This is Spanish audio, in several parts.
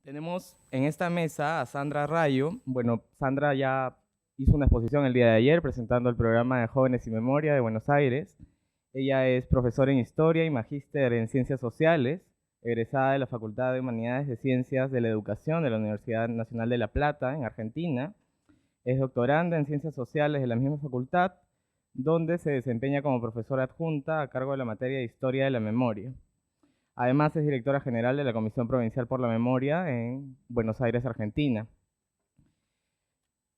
Tenemos en esta mesa a Sandra Rayo. Bueno, Sandra ya hizo una exposición el día de ayer presentando el programa de Jóvenes y Memoria de Buenos Aires. Ella es profesora en Historia y magíster en Ciencias Sociales, egresada de la Facultad de Humanidades de Ciencias de la Educación de la Universidad Nacional de La Plata, en Argentina. Es doctoranda en Ciencias Sociales de la misma facultad, donde se desempeña como profesora adjunta a cargo de la materia de Historia de la Memoria. Además, es directora general de la Comisión Provincial por la Memoria en Buenos Aires, Argentina.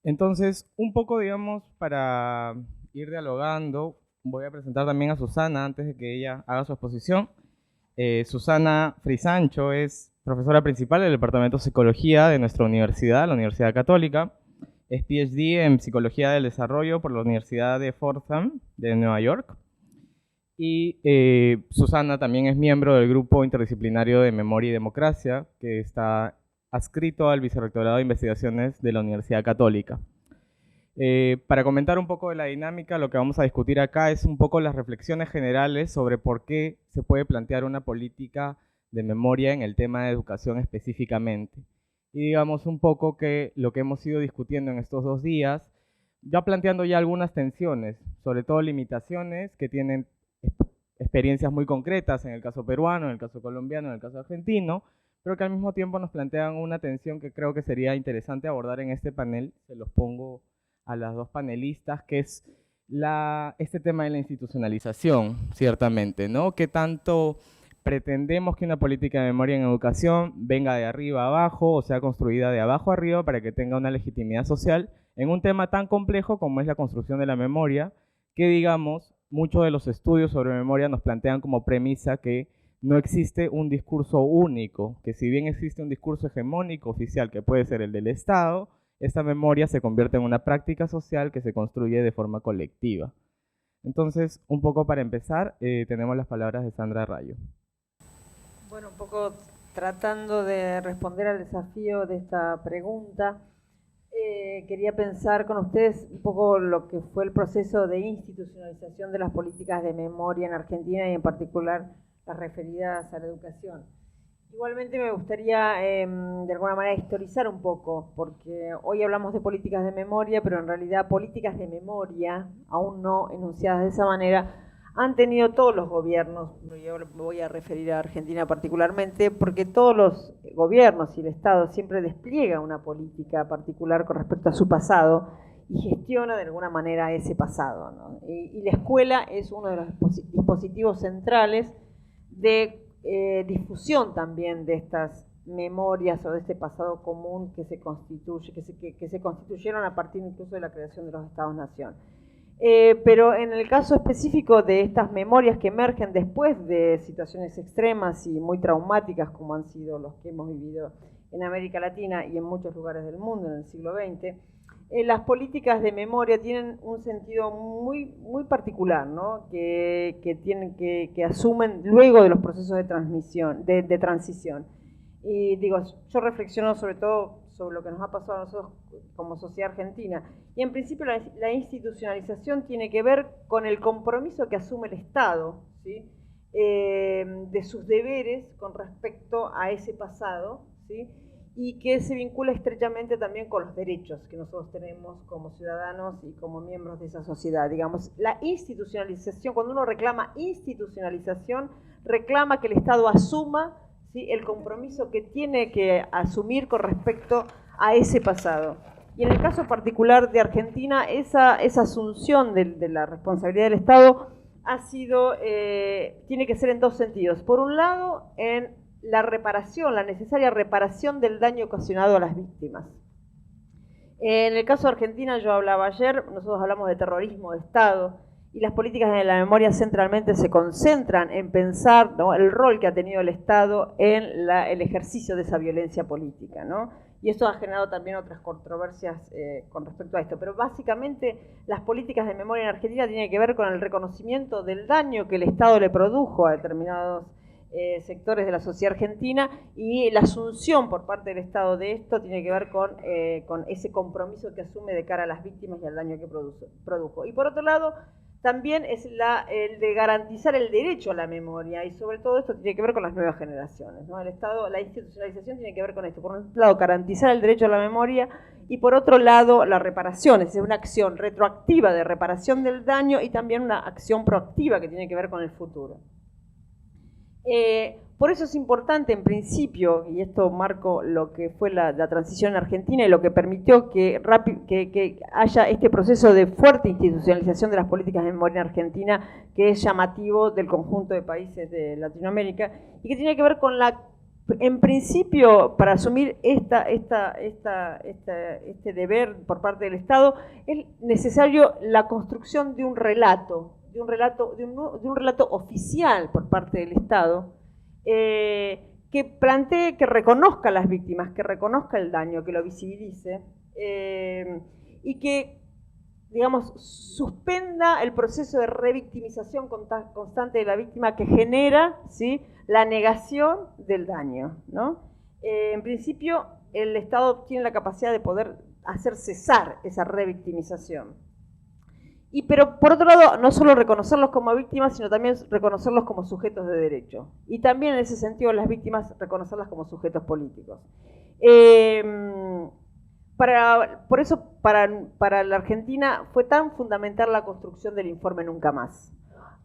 Entonces, un poco, digamos, para ir dialogando, voy a presentar también a Susana antes de que ella haga su exposición. Susana Frisancho es profesora principal del Departamento de Psicología de nuestra universidad, la Universidad Católica. Es PhD en Psicología del Desarrollo por la Universidad de Fordham de Nueva York. Y Susana también es miembro del Grupo Interdisciplinario de Memoria y Democracia, que está adscrito al Vicerrectorado de Investigaciones de la Universidad Católica. Para comentar un poco de la dinámica, lo que vamos a discutir acá es un poco las reflexiones generales sobre por qué se puede plantear una política de memoria en el tema de educación específicamente. Y digamos un poco que lo que hemos ido discutiendo en estos 2 días, ya planteando ya algunas tensiones, sobre todo limitaciones que tienen experiencias muy concretas en el caso peruano, en el caso colombiano, en el caso argentino, pero que al mismo tiempo nos plantean una tensión que creo que sería interesante abordar en este panel. Se los pongo a las dos panelistas, que es este tema de la institucionalización, ciertamente, ¿no? ¿Qué tanto pretendemos que una política de memoria en educación venga de arriba a abajo o sea construida de abajo a arriba para que tenga una legitimidad social en un tema tan complejo como es la construcción de la memoria, que digamos, muchos de los estudios sobre memoria nos plantean como premisa que no existe un discurso único, que si bien existe un discurso hegemónico oficial que puede ser el del Estado, esta memoria se convierte en una práctica social que se construye de forma colectiva. Entonces, un poco para empezar, tenemos las palabras de Sandra Rayo. Bueno, un poco tratando de responder al desafío de esta pregunta, quería pensar con ustedes un poco lo que fue el proceso de institucionalización de las políticas de memoria en Argentina y en particular las referidas a la educación. Igualmente me gustaría de alguna manera historizar un poco, porque hoy hablamos de políticas de memoria, pero en realidad políticas de memoria, aún no enunciadas de esa manera, han tenido todos los gobiernos. Yo me voy a referir a Argentina particularmente, porque todos los gobiernos y el Estado siempre despliega una política particular con respecto a su pasado y gestiona de alguna manera ese pasado, ¿no? Y la escuela es uno de los dispositivos centrales de difusión también de estas memorias o de este pasado común que se constituye, que se constituyeron a partir incluso de la creación de los Estados-Nación. Pero en el caso específico de estas memorias que emergen después de situaciones extremas y muy traumáticas como han sido los que hemos vivido en América Latina y en muchos lugares del mundo en el siglo XX, las políticas de memoria tienen un sentido muy particular, ¿no? que asumen luego de los procesos de transición. Y digo, yo reflexiono sobre todo sobre lo que nos ha pasado a nosotros como sociedad argentina. Y en principio la institucionalización tiene que ver con el compromiso que asume el Estado, ¿sí? De sus deberes con respecto a ese pasado, ¿sí? Y que se vincula estrechamente también con los derechos que nosotros tenemos como ciudadanos y como miembros de esa sociedad. Digamos, la institucionalización, cuando uno reclama institucionalización, reclama que el Estado asuma, ¿sí?, el compromiso que tiene que asumir con respecto a ese pasado. Y en el caso particular de Argentina, esa asunción de la responsabilidad del Estado ha sido, tiene que ser en dos sentidos. Por un lado, en la reparación, la necesaria reparación del daño ocasionado a las víctimas. En el caso de Argentina, yo hablaba ayer, nosotros hablamos de terrorismo de Estado, y las políticas de la memoria centralmente se concentran en pensar, ¿no?, el rol que ha tenido el Estado en el ejercicio de esa violencia política, ¿no? Y eso ha generado también otras controversias con respecto a esto. Pero básicamente las políticas de memoria en Argentina tienen que ver con el reconocimiento del daño que el Estado le produjo a determinados sectores de la sociedad argentina, y la asunción por parte del Estado de esto tiene que ver con ese compromiso que asume de cara a las víctimas y al daño que produjo. Y por otro lado, también es el de garantizar el derecho a la memoria, y sobre todo esto tiene que ver con las nuevas generaciones, ¿no? El Estado, la institucionalización tiene que ver con esto. Por un lado, garantizar el derecho a la memoria, y por otro lado, la reparación, es decir, una acción retroactiva de reparación del daño y también una acción proactiva que tiene que ver con el futuro. Por eso es importante, en principio, y esto marco lo que fue la transición en Argentina y lo que permitió que haya este proceso de fuerte institucionalización de las políticas de memoria en Argentina, que es llamativo del conjunto de países de Latinoamérica, y que tiene que ver con en principio, para asumir este deber por parte del Estado, es necesario la construcción de un relato oficial por parte del Estado, que plantee, que reconozca a las víctimas, que reconozca el daño, que lo visibilice, y que, digamos, suspenda el proceso de revictimización constante de la víctima que genera, ¿sí?, la negación del daño, ¿no? En principio, el Estado tiene la capacidad de poder hacer cesar esa revictimización. Pero por otro lado, no solo reconocerlos como víctimas, sino también reconocerlos como sujetos de derecho. Y también en ese sentido las víctimas reconocerlas como sujetos políticos. Por eso para la Argentina fue tan fundamental la construcción del informe Nunca Más.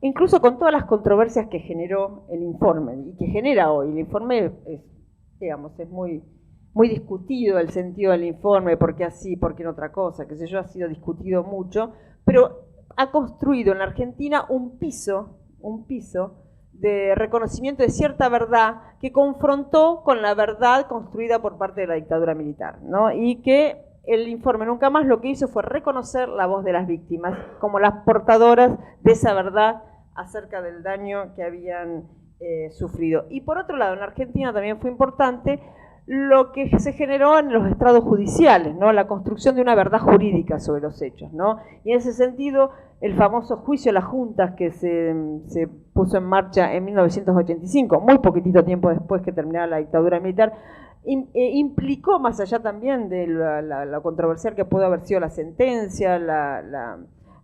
Incluso con todas las controversias que generó el informe y que genera hoy. El informe es muy discutido el sentido del informe, por qué así, por qué no otra cosa, qué sé yo, ha sido discutido mucho, pero ha construido en la Argentina un piso de reconocimiento de cierta verdad que confrontó con la verdad construida por parte de la dictadura militar, ¿no? Y que el informe Nunca Más lo que hizo fue reconocer la voz de las víctimas como las portadoras de esa verdad acerca del daño que habían sufrido. Y por otro lado, en la Argentina también fue importante lo que se generó en los estrados judiciales, ¿no? La construcción de una verdad jurídica sobre los hechos, ¿no? Y en ese sentido, el famoso juicio a las juntas que se puso en marcha en 1985, muy poquitito tiempo después que terminara la dictadura militar, implicó, más allá también de la controversial que pudo haber sido la sentencia,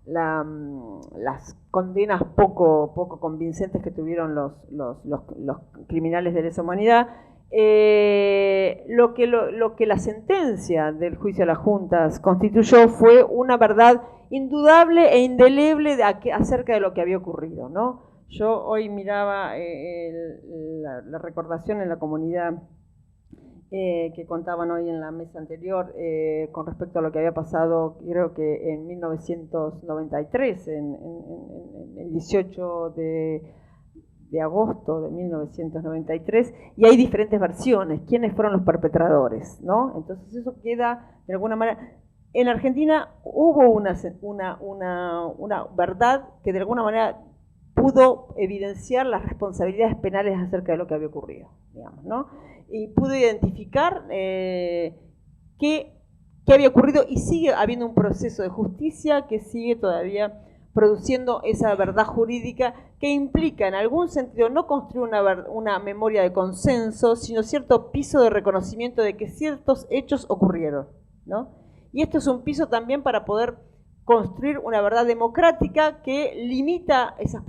las condenas poco convincentes que tuvieron los criminales de lesa humanidad, lo que la sentencia del juicio a las juntas constituyó fue una verdad indudable e indeleble acerca de lo que había ocurrido, ¿no? Yo hoy miraba la recordación en la comunidad que contaban hoy en la mesa anterior con respecto a lo que había pasado, creo que en 1993, en el 18 de agosto de 1993, y hay diferentes versiones, quiénes fueron los perpetradores, ¿no? Entonces eso queda, de alguna manera, en Argentina hubo una verdad que de alguna manera pudo evidenciar las responsabilidades penales acerca de lo que había ocurrido, digamos, ¿no? Y pudo identificar qué había ocurrido, y sigue habiendo un proceso de justicia que sigue todavía produciendo esa verdad jurídica que implica en algún sentido no construir una memoria de consenso, sino cierto piso de reconocimiento de que ciertos hechos ocurrieron, ¿no? Y esto es un piso también para poder construir una verdad democrática que limita esas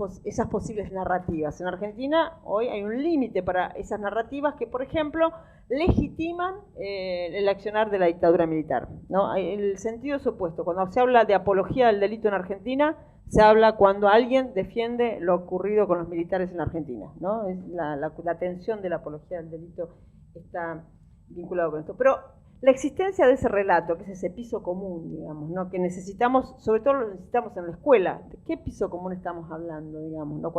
posibles narrativas. En Argentina hoy hay un límite para esas narrativas que, por ejemplo, legitiman el accionar de la dictadura militar, ¿no? El sentido es opuesto. Cuando se habla de apología del delito en Argentina, se habla cuando alguien defiende lo ocurrido con los militares en Argentina, ¿no? Es la tensión de la apología del delito está vinculado con esto. Pero la existencia de ese relato, que es ese piso común, digamos, ¿no? Que necesitamos, sobre todo lo necesitamos en la escuela. ¿De qué piso común estamos hablando, digamos, ¿no?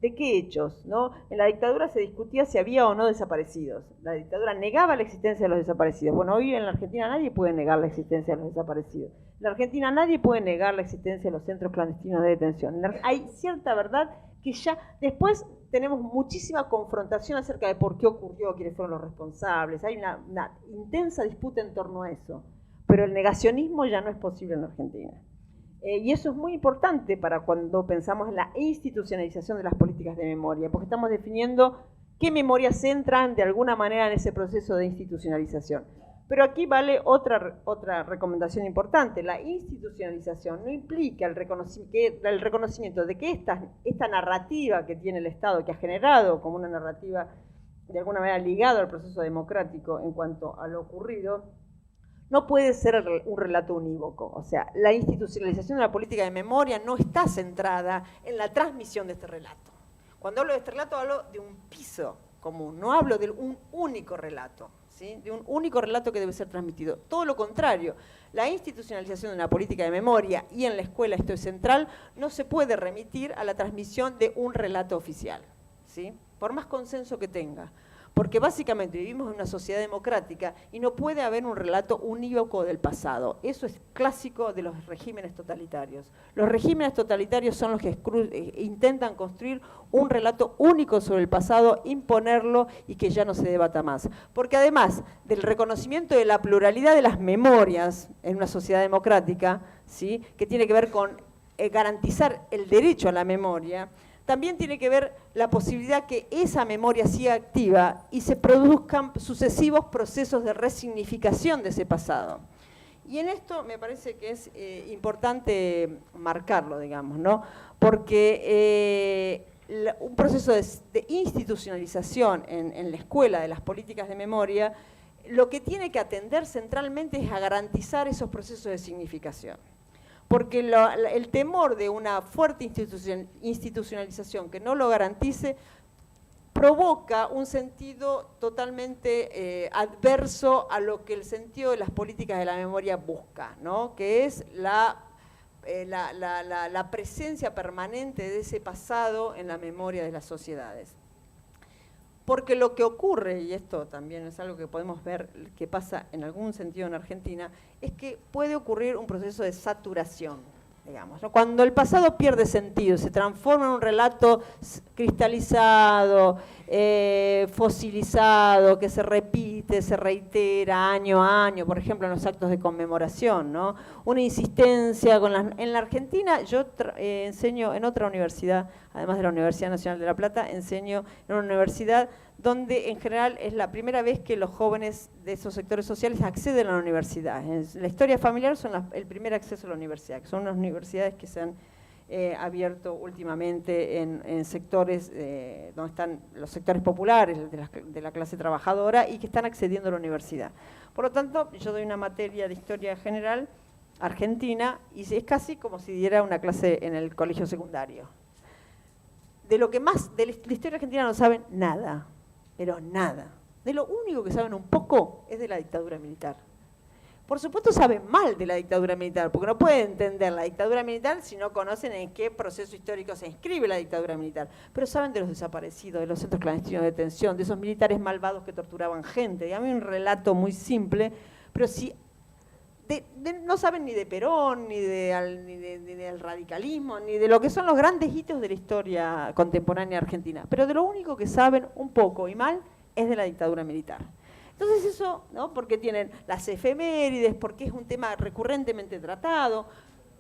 ¿De qué hechos, ¿no? En la dictadura se discutía si había o no desaparecidos. La dictadura negaba la existencia de los desaparecidos. Bueno, hoy en la Argentina nadie puede negar la existencia de los desaparecidos. En la Argentina nadie puede negar la existencia de los centros clandestinos de detención. Hay cierta verdad que ya después tenemos muchísima confrontación acerca de por qué ocurrió, quiénes fueron los responsables. Hay una intensa disputa en torno a eso. Pero el negacionismo ya no es posible en la Argentina. Y eso es muy importante para cuando pensamos en la institucionalización de las políticas de memoria, porque estamos definiendo qué memorias entran de alguna manera en ese proceso de institucionalización. Pero aquí vale otra recomendación importante. La institucionalización no implica el reconocimiento de que esta narrativa que tiene el Estado, que ha generado como una narrativa de alguna manera ligada al proceso democrático en cuanto a lo ocurrido, no puede ser un relato unívoco. O sea, la institucionalización de la política de memoria no está centrada en la transmisión de este relato. Cuando hablo de este relato, hablo de un piso común, no hablo de un único relato, ¿sí? De un único relato que debe ser transmitido. Todo lo contrario, la institucionalización de una política de memoria, y en la escuela esto es central, no se puede remitir a la transmisión de un relato oficial, ¿sí? Por más consenso que tenga. Porque básicamente vivimos en una sociedad democrática y no puede haber un relato unívoco del pasado. Eso es clásico de los regímenes totalitarios. Los regímenes totalitarios son los que intentan construir un relato único sobre el pasado, imponerlo y que ya no se debata más. Porque además del reconocimiento de la pluralidad de las memorias en una sociedad democrática, ¿sí?, que tiene que ver con garantizar el derecho a la memoria, también tiene que ver la posibilidad que esa memoria siga activa y se produzcan sucesivos procesos de resignificación de ese pasado. Y en esto me parece que es importante marcarlo, digamos, ¿no? Porque un proceso de institucionalización en la escuela de las políticas de memoria, lo que tiene que atender centralmente es a garantizar esos procesos de significación. Porque el temor de una fuerte institucionalización que no lo garantice provoca un sentido totalmente adverso a lo que el sentido de las políticas de la memoria busca, ¿no? Que es la presencia permanente de ese pasado en la memoria de las sociedades. Porque lo que ocurre, y esto también es algo que podemos ver que pasa en algún sentido en Argentina, es que puede ocurrir un proceso de saturación, digamos, ¿no? Cuando el pasado pierde sentido, se transforma en un relato cristalizado, fosilizado, que se repite, se reitera año a año, por ejemplo en los actos de conmemoración, ¿no? Una insistencia en la Argentina. Yo enseño en otra universidad, además de la Universidad Nacional de La Plata, enseño en una universidad donde en general es la primera vez que los jóvenes de esos sectores sociales acceden a la universidad. La historia familiar son el primer acceso a la universidad, que son unas universidades que se han abierto últimamente en sectores donde están los sectores populares de la clase trabajadora y que están accediendo a la universidad. Por lo tanto, yo doy una materia de historia general argentina y es casi como si diera una clase en el colegio secundario. De lo que más de la historia argentina no saben nada, pero nada. De lo único que saben un poco es de la dictadura militar. Por supuesto saben mal de la dictadura militar, porque no pueden entender la dictadura militar si no conocen en qué proceso histórico se inscribe la dictadura militar. Pero saben de los desaparecidos, de los centros clandestinos de detención, de esos militares malvados que torturaban gente. Y a mí un relato muy simple, pero si no saben ni de Perón, ni del radicalismo, ni de lo que son los grandes hitos de la historia contemporánea argentina. Pero de lo único que saben un poco y mal es de la dictadura militar. Entonces eso, ¿no? Porque tienen las efemérides, porque es un tema recurrentemente tratado.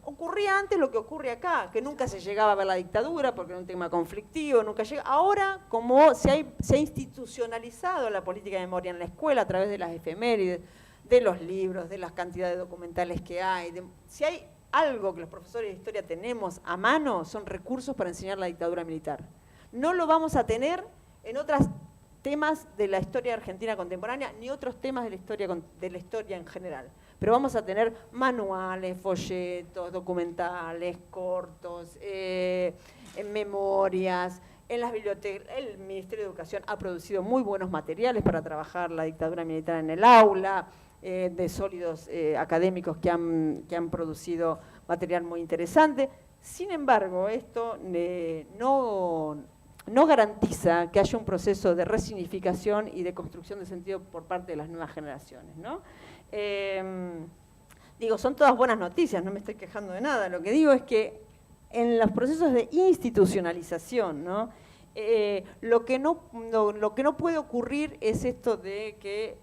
Ocurría antes lo que ocurre acá, que nunca se llegaba a ver la dictadura porque era un tema conflictivo, nunca llega. Ahora, como se ha institucionalizado la política de memoria en la escuela a través de las efemérides, de los libros, de las cantidades documentales que hay, si hay algo que los profesores de historia tenemos a mano, son recursos para enseñar la dictadura militar. No lo vamos a tener en otros temas de la historia argentina contemporánea, ni otros temas de la historia en general. Pero vamos a tener manuales, folletos, documentales, cortos, memorias. En las bibliotecas, el Ministerio de Educación ha producido muy buenos materiales para trabajar la dictadura militar en el aula, de sólidos académicos que han producido material muy interesante. Sin embargo, esto no garantiza que haya un proceso de resignificación y de construcción de sentido por parte de las nuevas generaciones, ¿no? Digo, son todas buenas noticias, no me estoy quejando de nada. Lo que digo es que en los procesos de institucionalización, ¿no? Lo que no puede ocurrir es esto de que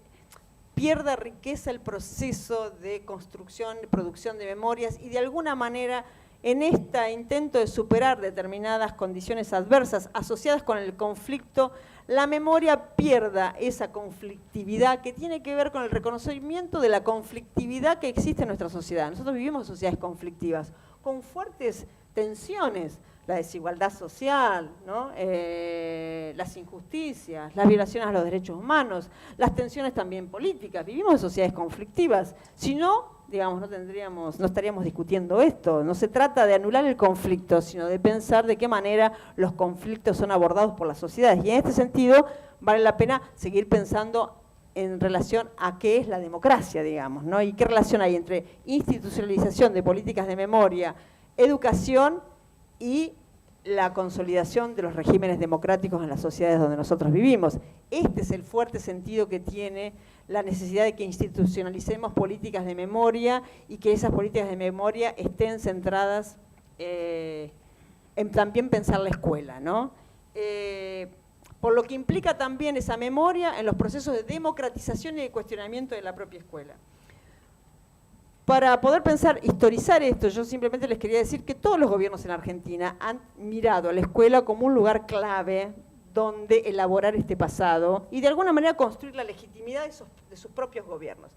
pierda riqueza el proceso de construcción, de producción de memorias y de alguna manera en este intento de superar determinadas condiciones adversas asociadas con el conflicto, la memoria pierda esa conflictividad que tiene que ver con el reconocimiento de la conflictividad que existe en nuestra sociedad. Nosotros vivimos sociedades conflictivas, con fuertes tensiones, la desigualdad social, ¿no? Las injusticias, las violaciones a los derechos humanos, las tensiones también políticas. Vivimos en sociedades conflictivas. Si no, digamos, no estaríamos discutiendo esto. No se trata de anular el conflicto, sino de pensar de qué manera los conflictos son abordados por las sociedades. Y en este sentido, vale la pena seguir pensando en relación a qué es la democracia, digamos, ¿no? Y qué relación hay entre institucionalización de políticas de memoria, educación y la consolidación de los regímenes democráticos en las sociedades donde nosotros vivimos. Este es el fuerte sentido que tiene la necesidad de que institucionalicemos políticas de memoria y que esas políticas de memoria estén centradas en también pensar la escuela, ¿no? Por lo que implica también esa memoria en los procesos de democratización y de cuestionamiento de la propia escuela. Para poder pensar, historizar esto, yo simplemente les quería decir que todos los gobiernos en Argentina han mirado a la escuela como un lugar clave donde elaborar este pasado y de alguna manera construir la legitimidad de sus propios gobiernos.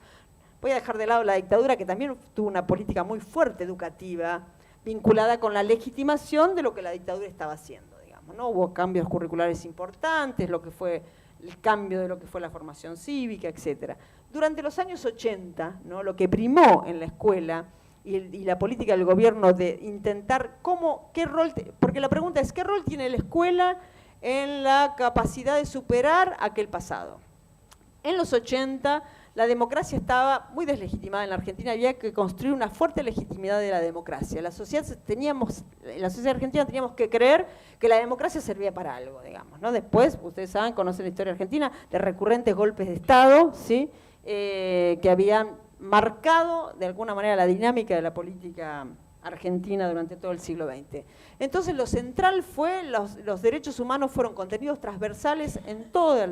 Voy a dejar de lado la dictadura, que también tuvo una política muy fuerte educativa, vinculada con la legitimación de lo que la dictadura estaba haciendo, digamos, ¿no? Hubo cambios curriculares importantes, lo que fue el cambio de lo que fue la formación cívica, etcétera. Durante los años 80, ¿no? Lo que primó en la escuela y la política del gobierno de intentar qué rol, porque la pregunta es, ¿qué rol tiene la escuela en la capacidad de superar aquel pasado? En los 80, la democracia estaba muy deslegitimada en la Argentina, había que construir una fuerte legitimidad de la democracia. En la sociedad argentina teníamos que creer que la democracia servía para algo, digamos, ¿no? Después, ustedes saben, conocen la historia argentina, de recurrentes golpes de Estado, ¿sí? Que habían marcado de alguna manera la dinámica de la política argentina durante todo el siglo XX. Entonces lo central fue, los derechos humanos fueron contenidos transversales en todos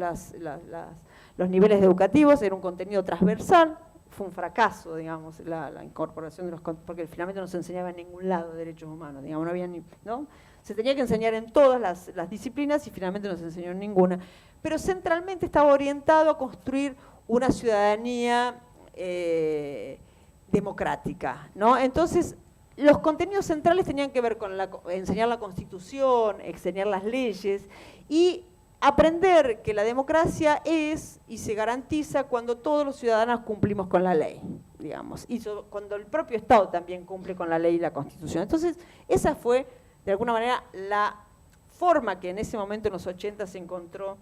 los niveles educativos, era un contenido transversal, fue un fracaso, digamos, la incorporación de porque finalmente no se enseñaba en ningún lado derechos humanos, digamos, no había ¿no? Se tenía que enseñar en todas las disciplinas y finalmente no se enseñó en ninguna, pero centralmente estaba orientado a construir una ciudadanía democrática, ¿no? Entonces, los contenidos centrales tenían que ver con enseñar la Constitución, enseñar las leyes y aprender que la democracia es y se garantiza cuando todos los ciudadanos cumplimos con la ley, digamos, y cuando el propio Estado también cumple con la ley y la Constitución. Entonces, esa fue, de alguna manera, la forma que en ese momento, en los 80, se encontró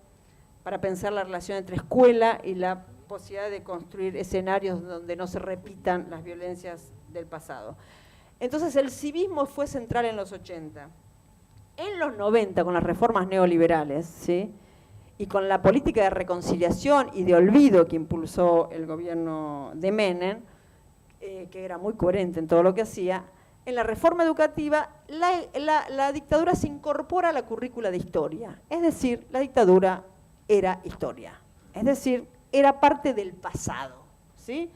para pensar la relación entre escuela y la posibilidad de construir escenarios donde no se repitan las violencias del pasado. Entonces el civismo fue central en los 80. En los 90, con las reformas neoliberales, ¿sí? Y con la política de reconciliación y de olvido que impulsó el gobierno de Menem, que era muy coherente en todo lo que hacía, en la reforma educativa la dictadura se incorpora a la currícula de historia. Es decir, la dictadura era historia. Es decir, era parte del pasado, ¿sí?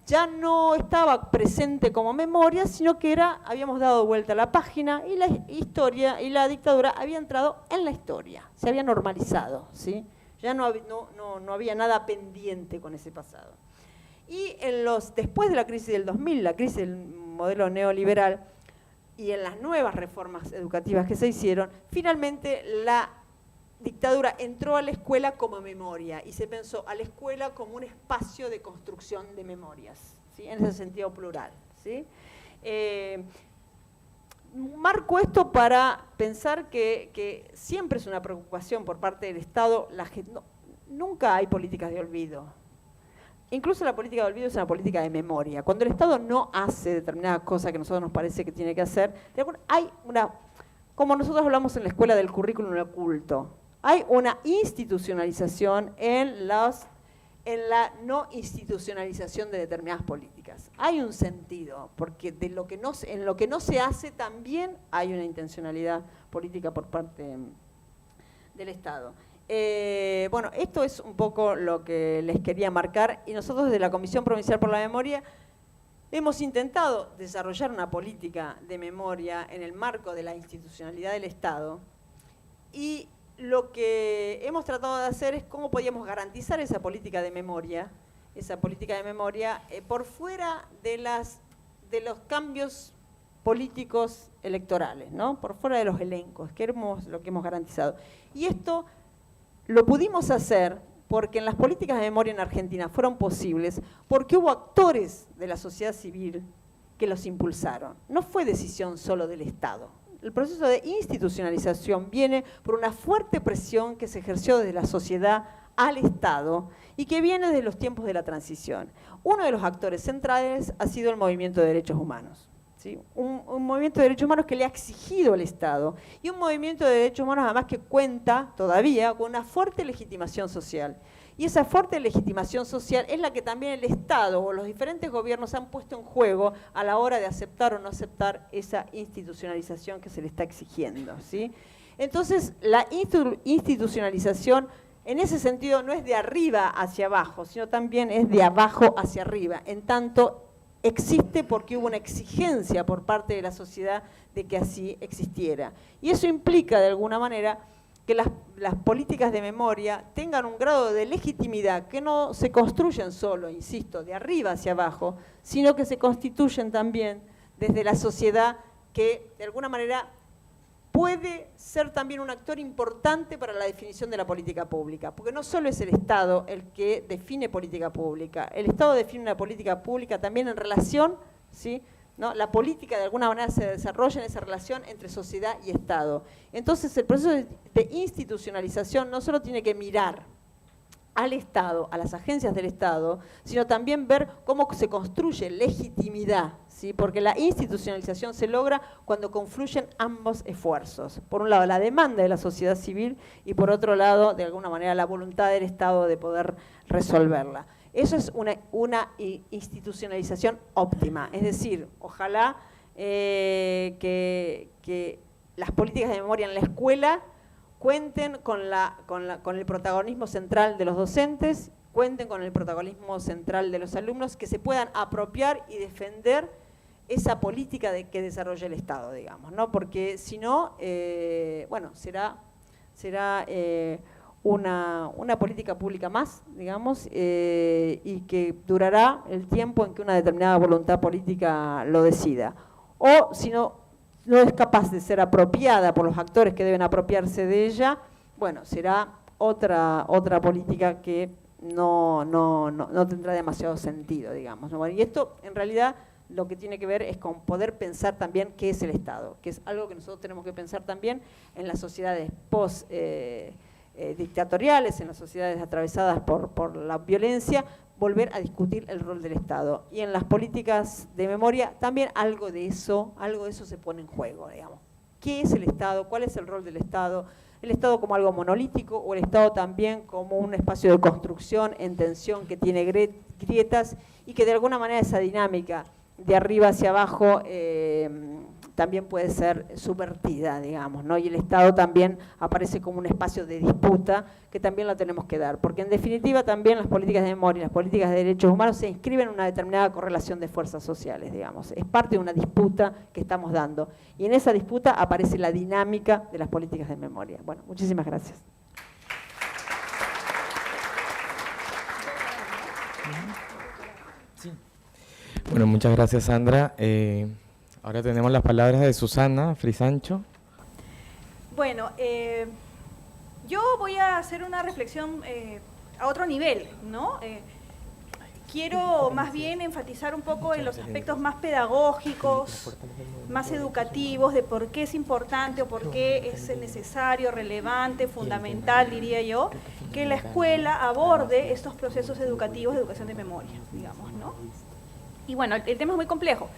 Ya no estaba presente como memoria, sino que habíamos dado vuelta a la página y la historia y la dictadura había entrado en la historia, se había normalizado, ¿sí? Ya no había nada pendiente con ese pasado. Y después de la crisis del 2000, la crisis del modelo neoliberal y en las nuevas reformas educativas que se hicieron, finalmente la dictadura entró a la escuela como memoria y se pensó a la escuela como un espacio de construcción de memorias, ¿sí? En ese sentido plural, ¿sí? Marco esto para pensar que siempre es una preocupación por parte del Estado, nunca hay políticas de olvido. Incluso la política de olvido es una política de memoria. Cuando el Estado no hace determinadas cosas que a nosotros nos parece que tiene que hacer, hay como nosotros hablamos en la escuela del currículum oculto, hay una institucionalización en la no institucionalización de determinadas políticas. Hay un sentido, porque en lo que no se hace también hay una intencionalidad política por parte del Estado. Bueno, esto es un poco lo que les quería marcar y nosotros desde la Comisión Provincial por la Memoria hemos intentado desarrollar una política de memoria en el marco de la institucionalidad del Estado y lo que hemos tratado de hacer es cómo podíamos garantizar esa política de memoria por fuera de los cambios políticos electorales, ¿no? Por fuera de los elencos, que es lo que hemos garantizado. Y esto lo pudimos hacer porque en las políticas de memoria en Argentina fueron posibles, porque hubo actores de la sociedad civil que los impulsaron. No fue decisión solo del Estado. El proceso de institucionalización viene por una fuerte presión que se ejerció desde la sociedad al Estado y que viene desde los tiempos de la transición. Uno de los actores centrales ha sido el movimiento de derechos humanos. ¿Sí? Un movimiento de derechos humanos que le ha exigido al Estado y un movimiento de derechos humanos además que cuenta todavía con una fuerte legitimación social. Y esa fuerte legitimación social es la que también el Estado o los diferentes gobiernos han puesto en juego a la hora de aceptar o no aceptar esa institucionalización que se le está exigiendo, ¿sí? Entonces, la institucionalización en ese sentido no es de arriba hacia abajo, sino también es de abajo hacia arriba, en tanto existe porque hubo una exigencia por parte de la sociedad de que así existiera. Y eso implica, de alguna manera, que las políticas de memoria tengan un grado de legitimidad, que no se construyen solo, insisto, de arriba hacia abajo, sino que se constituyen también desde la sociedad que, de alguna manera, puede ser también un actor importante para la definición de la política pública, porque no solo es el Estado el que define política pública, el Estado define una política pública también en relación, ¿sí?, ¿no? La política de alguna manera se desarrolla en esa relación entre sociedad y Estado. Entonces el proceso de institucionalización no solo tiene que mirar al Estado, a las agencias del Estado, sino también ver cómo se construye legitimidad, ¿sí? Porque la institucionalización se logra cuando confluyen ambos esfuerzos. Por un lado, la demanda de la sociedad civil y por otro lado, de alguna manera, la voluntad del Estado de poder resolverla. Eso es una institucionalización óptima, es decir, ojalá que las políticas de memoria en la escuela cuenten con el protagonismo central de los docentes, cuenten con el protagonismo central de los alumnos, que se puedan apropiar y defender esa política que desarrolla el Estado, digamos, ¿no? Porque si no, bueno, será una política pública más, digamos, y que durará el tiempo en que una determinada voluntad política lo decida. O si no es capaz de ser apropiada por los actores que deben apropiarse de ella, bueno, será otra política que no tendrá demasiado sentido, digamos, ¿no? Bueno, y esto, en realidad, lo que tiene que ver es con poder pensar también qué es el Estado, que es algo que nosotros tenemos que pensar también en las sociedades dictatoriales, en las sociedades atravesadas por la violencia, volver a discutir el rol del Estado. Y en las políticas de memoria también algo de eso se pone en juego, digamos. ¿Qué es el Estado? ¿Cuál es el rol del Estado? ¿El Estado como algo monolítico o el Estado también como un espacio de construcción en tensión que tiene grietas y que de alguna manera esa dinámica de arriba hacia abajo también puede ser subvertida, digamos, ¿no? Y el Estado también aparece como un espacio de disputa que también lo tenemos que dar, porque en definitiva también las políticas de memoria y las políticas de derechos humanos se inscriben en una determinada correlación de fuerzas sociales, digamos, es parte de una disputa que estamos dando, y en esa disputa aparece la dinámica de las políticas de memoria. Bueno, muchísimas gracias. Sí. Bueno, muchas gracias, Sandra. Ahora tenemos las palabras de Susana Frisancho. Bueno, yo voy a hacer una reflexión a otro nivel, ¿no? Quiero más bien enfatizar un poco en los aspectos más pedagógicos, más educativos, de por qué es importante o por qué es necesario, relevante, fundamental, diría yo, que la escuela aborde estos procesos educativos de educación de memoria, digamos, ¿no? Y bueno, el tema es muy complejo.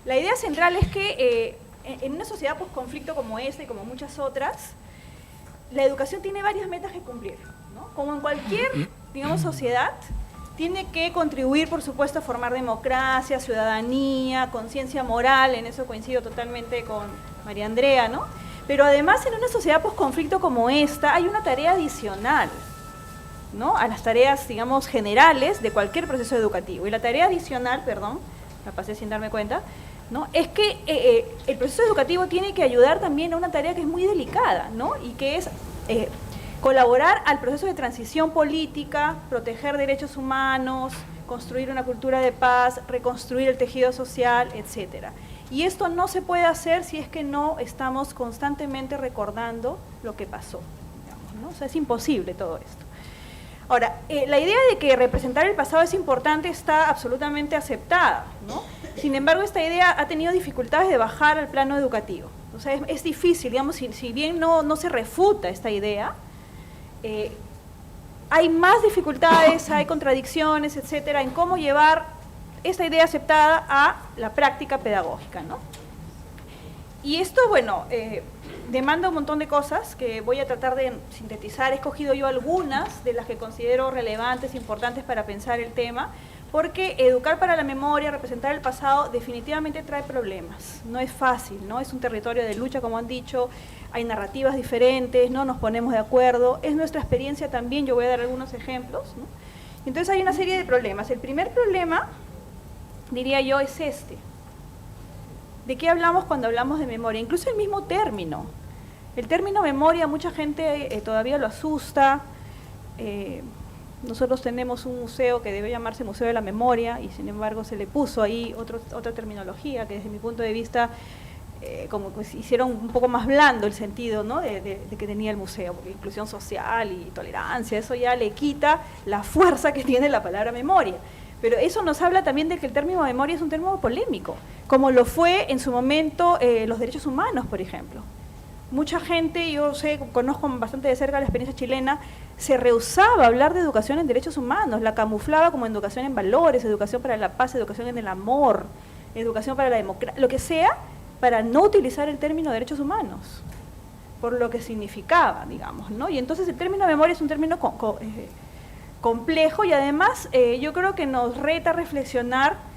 La idea central es que en una sociedad post-conflicto como esta y como muchas otras, la educación tiene varias metas que cumplir, ¿no? Como en cualquier, digamos, sociedad, tiene que contribuir, por supuesto, a formar democracia, ciudadanía, conciencia moral, en eso coincido totalmente con María Andrea, ¿no? Pero además, en una sociedad post-conflicto como esta, hay una tarea adicional, ¿no? A las tareas, digamos, generales de cualquier proceso educativo. Y la tarea adicional, la pasé sin darme cuenta, ¿no? Es que el proceso educativo tiene que ayudar también a una tarea que es muy delicada, ¿no? Y que es colaborar al proceso de transición política, proteger derechos humanos, construir una cultura de paz, reconstruir el tejido social, etcétera. Y esto no se puede hacer si es que no estamos constantemente recordando lo que pasó, digamos, ¿no? O sea, es imposible todo esto. Ahora, la idea de que representar el pasado es importante está absolutamente aceptada, ¿no? Sin embargo, esta idea ha tenido dificultades de bajar al plano educativo. O sea, es difícil, digamos, si bien no se refuta esta idea, hay más dificultades, hay contradicciones, etcétera, en cómo llevar esta idea aceptada a la práctica pedagógica, ¿no? Y esto, bueno, demanda un montón de cosas que voy a tratar de sintetizar. He escogido yo algunas de las que considero relevantes, importantes para pensar el tema, porque educar para la memoria, representar el pasado, definitivamente trae problemas. No es fácil, ¿no? Es un territorio de lucha, como han dicho, hay narrativas diferentes, no nos ponemos de acuerdo, es nuestra experiencia también, yo voy a dar algunos ejemplos, ¿no? Entonces hay una serie de problemas. El primer problema, diría yo, es este. ¿De qué hablamos cuando hablamos de memoria? Incluso el mismo término. El término memoria, mucha gente todavía lo asusta. Nosotros tenemos un museo que debe llamarse Museo de la Memoria y sin embargo se le puso ahí otra terminología que desde mi punto de vista como pues hicieron un poco más blando el sentido, ¿no? de que tenía el museo, porque inclusión social y tolerancia, eso ya le quita la fuerza que tiene la palabra memoria. Pero eso nos habla también de que el término memoria es un término polémico, como lo fue en su momento los derechos humanos, por ejemplo. Mucha gente, yo sé, conozco bastante de cerca la experiencia chilena, se rehusaba a hablar de educación en derechos humanos, la camuflaba como educación en valores, educación para la paz, educación en el amor, educación para la democracia, lo que sea, para no utilizar el término derechos humanos, por lo que significaba, digamos, ¿no? Y entonces el término memoria es un término complejo y además yo creo que nos reta a reflexionar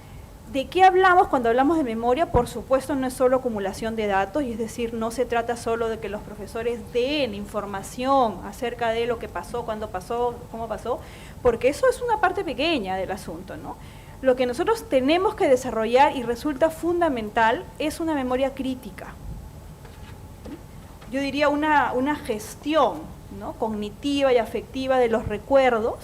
de qué hablamos cuando hablamos de memoria. Por supuesto no es solo acumulación de datos, y es decir, no se trata solo de que los profesores den información acerca de lo que pasó, cuándo pasó, cómo pasó, porque eso es una parte pequeña del asunto, ¿no? Lo que nosotros tenemos que desarrollar y resulta fundamental es una memoria crítica. Yo diría una gestión, ¿no? Cognitiva y afectiva de los recuerdos.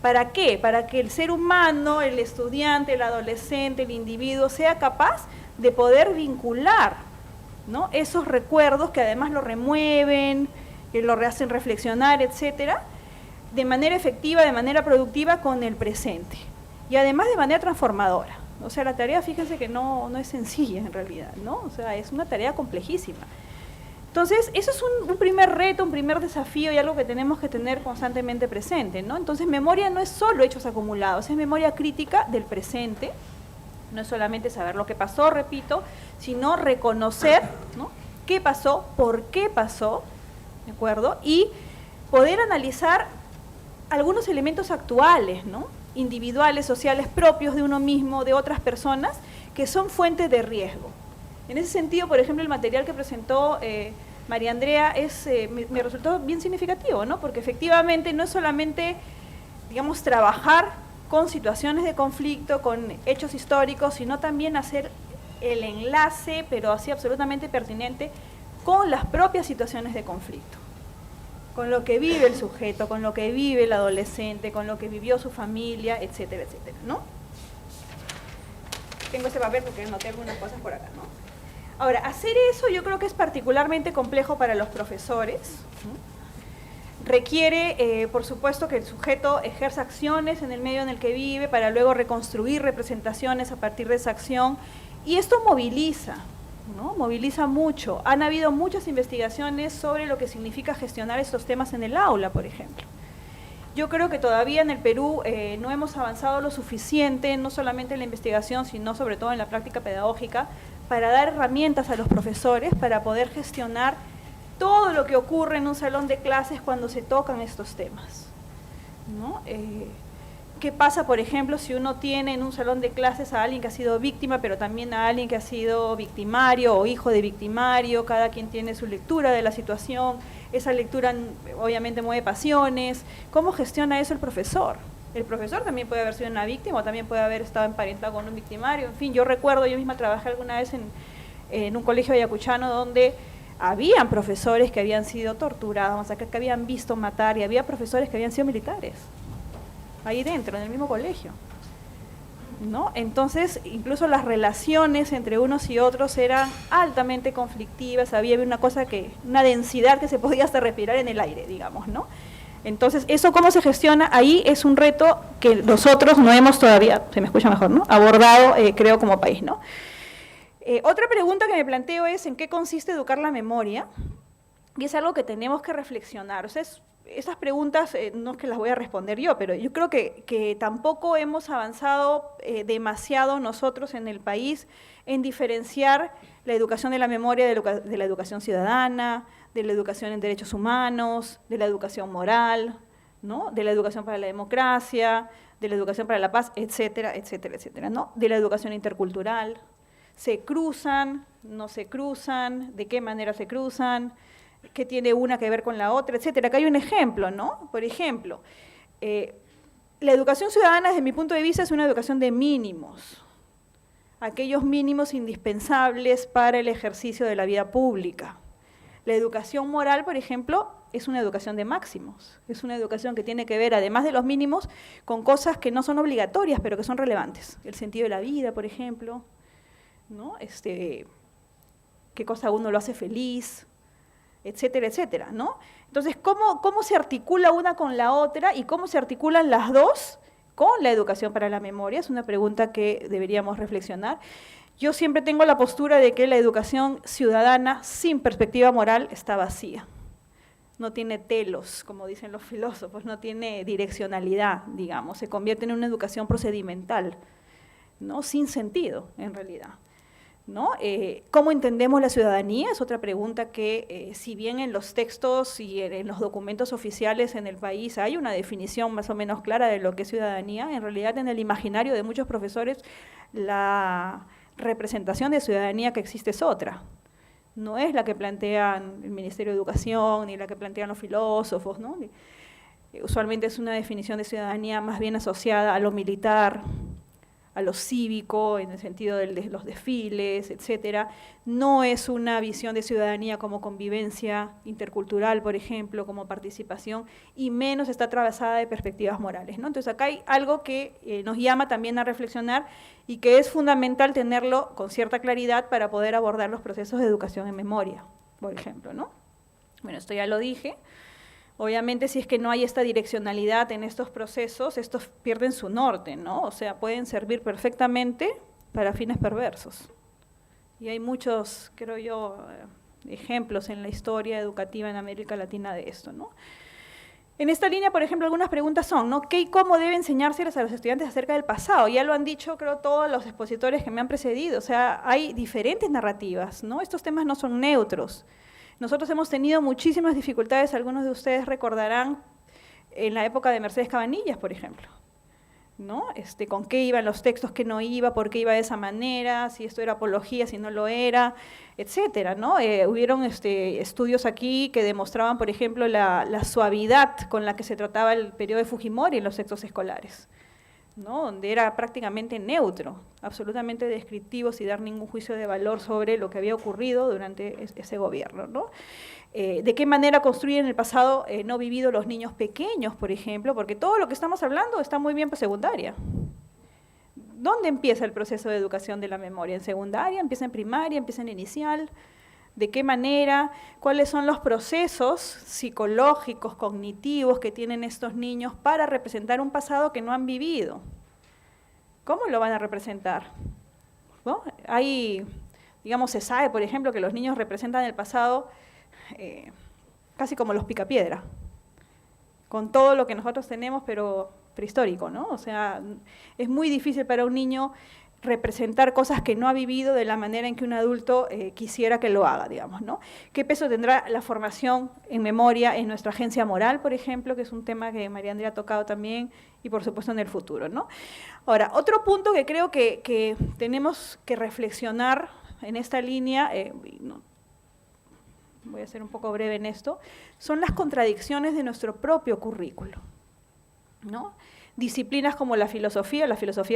¿Para qué? Para que el ser humano, el estudiante, el adolescente, el individuo sea capaz de poder vincular, ¿no? Esos recuerdos que además lo remueven, que lo hacen reflexionar, etcétera, de manera efectiva, de manera productiva con el presente. Y además de manera transformadora. O sea, la tarea, fíjense que no es sencilla en realidad, ¿no? O sea, es una tarea complejísima. Entonces, eso es un primer reto, un primer desafío y algo que tenemos que tener constantemente presente, ¿no? Entonces, memoria no es solo hechos acumulados, es memoria crítica del presente. No es solamente saber lo que pasó, repito, sino reconocer, ¿no? ¿Qué pasó? ¿Por qué pasó? ¿De acuerdo? Y poder analizar algunos elementos actuales, ¿no? Individuales, sociales, propios de uno mismo, de otras personas, que son fuentes de riesgo. En ese sentido, por ejemplo, el material que presentó María Andrea me resultó bien significativo, ¿no? Porque efectivamente no es solamente, digamos, trabajar con situaciones de conflicto, con hechos históricos, sino también hacer el enlace, pero así absolutamente pertinente, con las propias situaciones de conflicto, con lo que vive el sujeto, con lo que vive el adolescente, con lo que vivió su familia, etcétera, etcétera, ¿no? Tengo este papel porque anoté algunas cosas por acá, ¿no? Ahora, hacer eso yo creo que es particularmente complejo para los profesores, ¿no? Requiere, por supuesto, que el sujeto ejerza acciones en el medio en el que vive para luego reconstruir representaciones a partir de esa acción, y esto moviliza, ¿no? Moviliza mucho. Han habido muchas investigaciones sobre lo que significa gestionar estos temas en el aula, por ejemplo. Yo creo que todavía en el Perú no hemos avanzado lo suficiente, no solamente en la investigación, sino sobre todo en la práctica pedagógica, para dar herramientas a los profesores para poder gestionar todo lo que ocurre en un salón de clases cuando se tocan estos temas, ¿no? ¿Qué pasa, por ejemplo, si uno tiene en un salón de clases a alguien que ha sido víctima, pero también a alguien que ha sido victimario o hijo de victimario? Cada quien tiene su lectura de la situación, esa lectura obviamente mueve pasiones. ¿Cómo gestiona eso el profesor? El profesor también puede haber sido una víctima o también puede haber estado emparentado con un victimario. En fin, yo recuerdo, yo misma trabajé alguna vez en un colegio ayacuchano donde habían profesores que habían sido torturados, o sea, que habían visto matar, y había profesores que habían sido militares, ahí dentro, en el mismo colegio, ¿no? Entonces, incluso las relaciones entre unos y otros eran altamente conflictivas, había una densidad que se podía hasta respirar en el aire, digamos, ¿no? Entonces, ¿eso cómo se gestiona? Ahí es un reto que nosotros no hemos todavía, se me escucha mejor, ¿no?, abordado, creo, como país, ¿no? Otra pregunta que me planteo es ¿en qué consiste educar la memoria? Y es algo que tenemos que reflexionar. O sea, esas preguntas no es que las voy a responder yo, pero yo creo que tampoco hemos avanzado demasiado nosotros en el país en diferenciar la educación de la memoria de la educación ciudadana, de la educación en derechos humanos, de la educación moral, ¿no?, de la educación para la democracia, de la educación para la paz, etcétera, etcétera, etcétera, ¿no?, de la educación intercultural. ¿Se cruzan? ¿No se cruzan? ¿De qué manera se cruzan? ¿Qué tiene una que ver con la otra? Etcétera. Acá hay un ejemplo, ¿no? Por ejemplo, la educación ciudadana, desde mi punto de vista, es una educación de mínimos. Aquellos mínimos indispensables para el ejercicio de la vida pública. La educación moral, por ejemplo, es una educación de máximos. Es una educación que tiene que ver, además de los mínimos, con cosas que no son obligatorias, pero que son relevantes. El sentido de la vida, por ejemplo, ¿no? Qué cosa a uno lo hace feliz, etcétera, etcétera, ¿no? Entonces, ¿cómo se articula una con la otra y cómo se articulan las dos con la educación para la memoria? Es una pregunta que deberíamos reflexionar. Yo siempre tengo la postura de que la educación ciudadana sin perspectiva moral está vacía. No tiene telos, como dicen los filósofos, no tiene direccionalidad, digamos, se convierte en una educación procedimental, ¿no?, sin sentido, en realidad, ¿no? ¿Cómo entendemos la ciudadanía? Es otra pregunta que, si bien en los textos y en los documentos oficiales en el país hay una definición más o menos clara de lo que es ciudadanía, en realidad en el imaginario de muchos profesores la representación de ciudadanía que existe es otra. No es la que plantean el Ministerio de Educación, ni la que plantean los filósofos, ¿no? Usualmente es una definición de ciudadanía más bien asociada a lo militar, a lo cívico, en el sentido de los desfiles, etcétera. No es una visión de ciudadanía como convivencia intercultural, por ejemplo, como participación, y menos está atravesada de perspectivas morales, ¿no? Entonces acá hay algo que nos llama también a reflexionar y que es fundamental tenerlo con cierta claridad para poder abordar los procesos de educación en memoria, por ejemplo, ¿no? Bueno, esto ya lo dije. Obviamente, si es que no hay esta direccionalidad en estos procesos, estos pierden su norte, ¿no? O sea, pueden servir perfectamente para fines perversos. Y hay muchos, creo yo, ejemplos en la historia educativa en América Latina de esto, ¿no? En esta línea, por ejemplo, algunas preguntas son, ¿no?, ¿qué y cómo debe enseñárseles a los estudiantes acerca del pasado? Ya lo han dicho, creo, todos los expositores que me han precedido. O sea, hay diferentes narrativas, ¿no? Estos temas no son neutros. Nosotros hemos tenido muchísimas dificultades, algunos de ustedes recordarán, en la época de Mercedes Cabanillas, por ejemplo, ¿no? Con qué iban los textos, qué no iba, por qué iba de esa manera, si esto era apología, si no lo era, etcétera, ¿no? Hubieron estudios aquí que demostraban, por ejemplo, la suavidad con la que se trataba el periodo de Fujimori en los textos escolares, ¿no?, donde era prácticamente neutro, absolutamente descriptivo, sin dar ningún juicio de valor sobre lo que había ocurrido durante ese gobierno, ¿no? ¿De qué manera construyen el pasado no vivido los niños pequeños, por ejemplo? Porque todo lo que estamos hablando está muy bien para secundaria. ¿Dónde empieza el proceso de educación de la memoria? ¿En secundaria? ¿Empieza en primaria? ¿Empieza en inicial? ¿De qué manera? ¿Cuáles son los procesos psicológicos, cognitivos que tienen estos niños para representar un pasado que no han vivido? ¿Cómo lo van a representar? ¿No? Digamos, se sabe, por ejemplo, que los niños representan el pasado casi como los picapiedra, con todo lo que nosotros tenemos, pero prehistórico, ¿no? O sea, es muy difícil para un niño representar cosas que no ha vivido de la manera en que un adulto quisiera que lo haga, digamos, ¿no? ¿Qué peso tendrá la formación en memoria en nuestra agencia moral, por ejemplo, que es un tema que María Andrea ha tocado también, y por supuesto en el futuro, ¿no? Ahora, otro punto que creo que tenemos que reflexionar en esta línea, voy a ser un poco breve en esto, son las contradicciones de nuestro propio currículo, ¿no? Disciplinas como la filosofía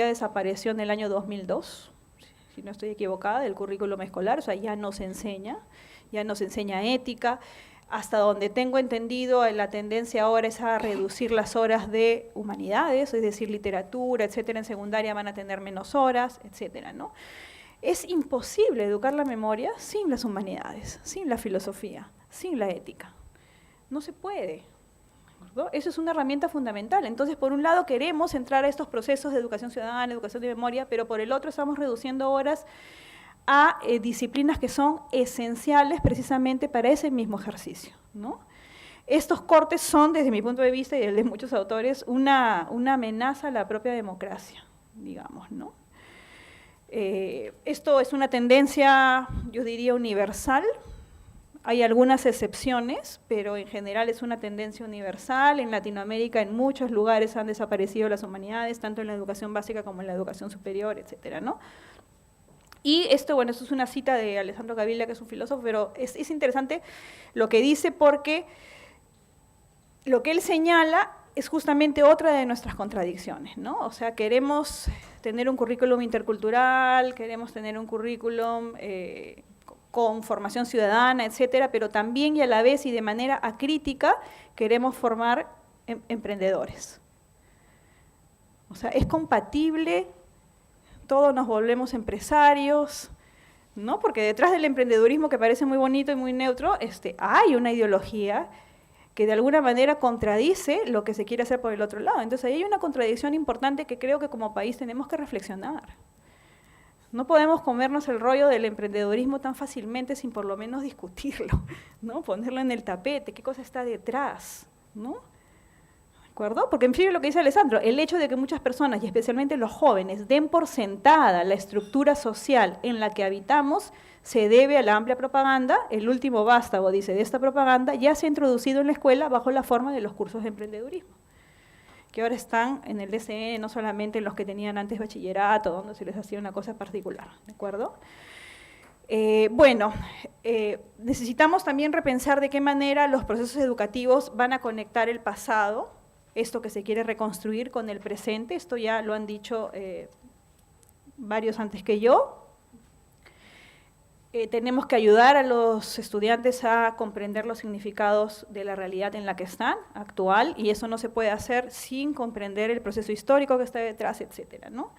desapareció en el año 2002, si no estoy equivocada, del currículum escolar, o sea, ya no se enseña ética. Hasta donde tengo entendido, la tendencia ahora es a reducir las horas de humanidades, es decir, literatura, etcétera, en secundaria van a tener menos horas, etcétera, ¿no? Es imposible educar la memoria sin las humanidades, sin la filosofía, sin la ética. No se puede. ¿No? Eso es una herramienta fundamental. Entonces, por un lado, queremos entrar a estos procesos de educación ciudadana, educación de memoria, pero por el otro estamos reduciendo horas a disciplinas que son esenciales precisamente para ese mismo ejercicio, ¿no? Estos cortes son, desde mi punto de vista y el de muchos autores, una amenaza a la propia democracia, digamos, ¿no? Esto es una tendencia, yo diría, universal. Hay algunas excepciones, pero en general es una tendencia universal. En Latinoamérica, en muchos lugares han desaparecido las humanidades, tanto en la educación básica como en la educación superior, etcétera, ¿no? Y esto, bueno, esto es una cita de Alessandro Gavilla, que es un filósofo, pero es interesante lo que dice porque lo que él señala es justamente otra de nuestras contradicciones, ¿no? O sea, queremos tener un currículum intercultural, queremos tener un currículum con formación ciudadana, etcétera, pero también y a la vez y de manera acrítica queremos formar emprendedores. O sea, es compatible, todos nos volvemos empresarios, ¿no? Porque detrás del emprendedurismo, que parece muy bonito y muy neutro, hay una ideología que de alguna manera contradice lo que se quiere hacer por el otro lado. Entonces ahí hay una contradicción importante que creo que como país tenemos que reflexionar. No podemos comernos el rollo del emprendedurismo tan fácilmente sin por lo menos discutirlo, ¿no? Ponerlo en el tapete, qué cosa está detrás, ¿no? ¿De acuerdo? Porque en fin, lo que dice Alessandro, el hecho de que muchas personas, y especialmente los jóvenes, den por sentada la estructura social en la que habitamos, se debe a la amplia propaganda. El último vástago, dice, de esta propaganda ya se ha introducido en la escuela bajo la forma de los cursos de emprendedurismo, que ahora están en el DCN, no solamente en los que tenían antes bachillerato, donde se les hacía una cosa particular, ¿de acuerdo? Necesitamos también repensar de qué manera los procesos educativos van a conectar el pasado, esto que se quiere reconstruir, con el presente. Esto ya lo han dicho varios antes que yo. Tenemos que ayudar a los estudiantes a comprender los significados de la realidad en la que están, actual, y eso no se puede hacer sin comprender el proceso histórico que está detrás, etcétera, ¿no?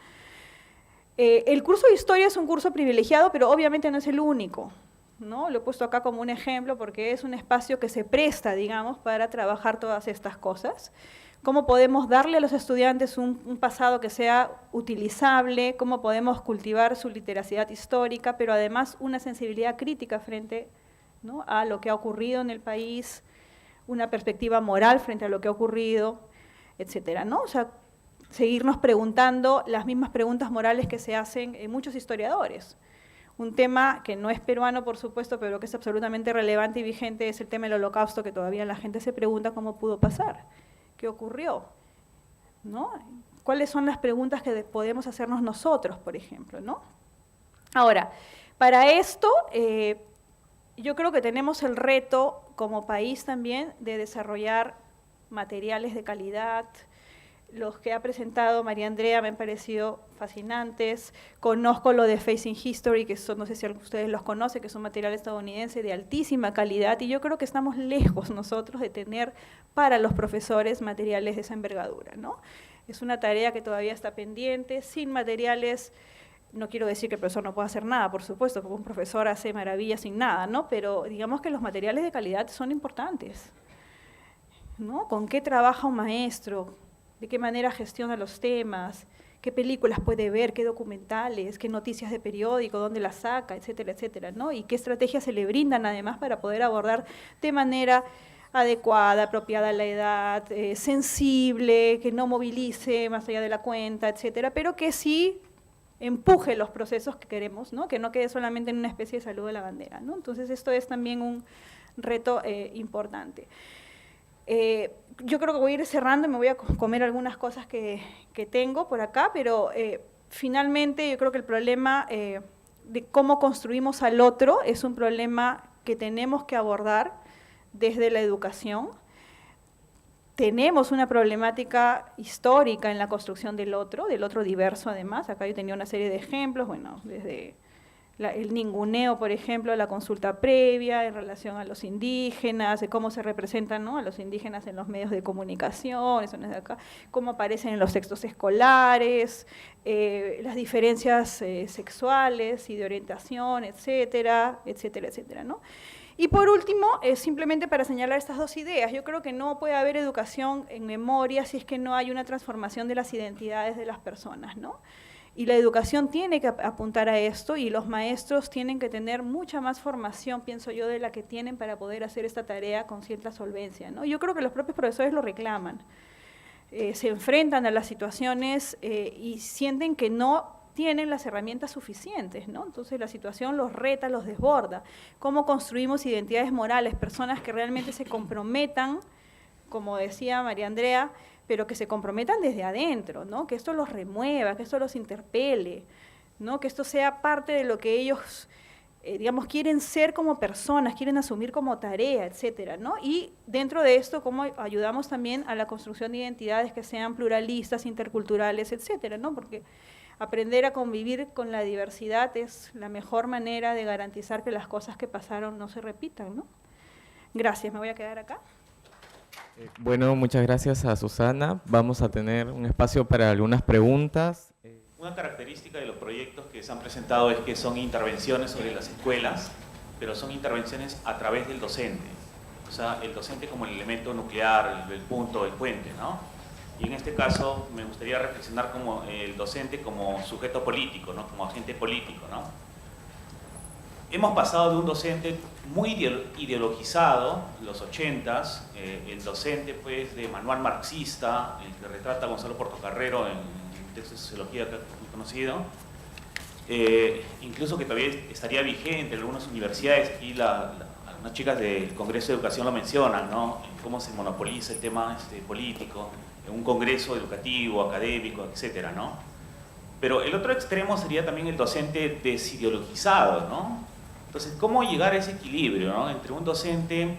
El curso de historia es un curso privilegiado, pero obviamente no es el único, ¿no? Lo he puesto acá como un ejemplo porque es un espacio que se presta, digamos, para trabajar todas estas cosas. Cómo podemos darle a los estudiantes un pasado que sea utilizable, cómo podemos cultivar su literacidad histórica, pero además una sensibilidad crítica frente, ¿no?, a lo que ha ocurrido en el país, una perspectiva moral frente a lo que ha ocurrido, etcétera, ¿no? O sea, seguirnos preguntando las mismas preguntas morales que se hacen muchos historiadores. Un tema que no es peruano, por supuesto, pero que es absolutamente relevante y vigente es el tema del Holocausto, que todavía la gente se pregunta cómo pudo pasar. ¿Qué ocurrió? ¿No? ¿Cuáles son las preguntas que podemos hacernos nosotros, por ejemplo, ¿no? Ahora, para esto, yo creo que tenemos el reto como país también de desarrollar materiales de calidad. Los que ha presentado María Andrea me han parecido fascinantes. Conozco lo de Facing History, que son, no sé si ustedes los conocen, que es un material estadounidense de altísima calidad, y yo creo que estamos lejos nosotros de tener para los profesores materiales de esa envergadura, ¿no? Es una tarea que todavía está pendiente. Sin materiales, no quiero decir que el profesor no pueda hacer nada, por supuesto, porque un profesor hace maravillas sin nada, ¿no? Pero digamos que los materiales de calidad son importantes, ¿no? ¿Con qué trabaja un maestro? ¿De qué manera gestiona los temas? ¿Qué películas puede ver? ¿Qué documentales? ¿Qué noticias de periódico? ¿Dónde las saca? Etcétera, etcétera, ¿no? Y qué estrategias se le brindan además para poder abordar de manera adecuada, apropiada a la edad, sensible, que no movilice más allá de la cuenta, etcétera, pero que sí empuje los procesos que queremos, ¿no? Que no quede solamente en una especie de saludo de la bandera, ¿no? Entonces esto es también un reto importante. Yo creo que voy a ir cerrando y me voy a comer algunas cosas que tengo por acá, pero finalmente yo creo que el problema de cómo construimos al otro es un problema que tenemos que abordar desde la educación. tenemos una problemática histórica en la construcción del otro diverso además. Acá yo tenía una serie de ejemplos, bueno, desde el ninguneo, por ejemplo, la consulta previa en relación a los indígenas, de cómo se representan, ¿no?, a los indígenas en los medios de comunicación, eso no es de acá, cómo aparecen en los textos escolares, las diferencias sexuales y de orientación, etcétera, etcétera, etcétera, ¿no? Y por último, simplemente para señalar estas dos ideas, yo creo que no puede haber educación en memoria si es que no hay una transformación de las identidades de las personas, ¿no? Y la educación tiene que apuntar a esto y los maestros tienen que tener mucha más formación, pienso yo, de la que tienen para poder hacer esta tarea con cierta solvencia, ¿no? Yo creo que los propios profesores lo reclaman, se enfrentan a las situaciones y sienten que no tienen las herramientas suficientes, ¿no? Entonces la situación los reta, los desborda. ¿Cómo construimos identidades morales, personas que realmente se comprometan, como decía María Andrea, pero que se comprometan desde adentro, ¿no? Que esto los remueva, que esto los interpele, ¿no? Que esto sea parte de lo que ellos, digamos, quieren ser como personas, quieren asumir como tarea, etcétera, ¿no? Y dentro de esto, cómo ayudamos también a la construcción de identidades que sean pluralistas, interculturales, etcétera, ¿no? Porque aprender a convivir con la diversidad es la mejor manera de garantizar que las cosas que pasaron no se repitan, ¿no? Gracias, me voy a quedar acá. Bueno, muchas gracias a Susana. Vamos a tener un espacio para algunas preguntas. Una característica de los proyectos que se han presentado es que son intervenciones sobre las escuelas, pero son intervenciones a través del docente. O sea, el docente como el elemento nuclear, el punto, el puente, ¿no? Y en este caso me gustaría reflexionar como el docente como sujeto político, ¿no? Como agente político, ¿no? Hemos pasado de un docente muy ideologizado, los 80s, el docente pues de manual marxista, el que retrata a Gonzalo Portocarrero en un texto de sociología muy conocido, incluso que todavía estaría vigente en algunas universidades, y algunas chicas del Congreso de Educación lo mencionan, ¿no? Cómo se monopoliza el tema político en un congreso educativo, académico, etcétera, ¿no? Pero el otro extremo sería también el docente desideologizado, ¿no? Entonces, ¿cómo llegar a ese equilibrio, ¿no?, entre un docente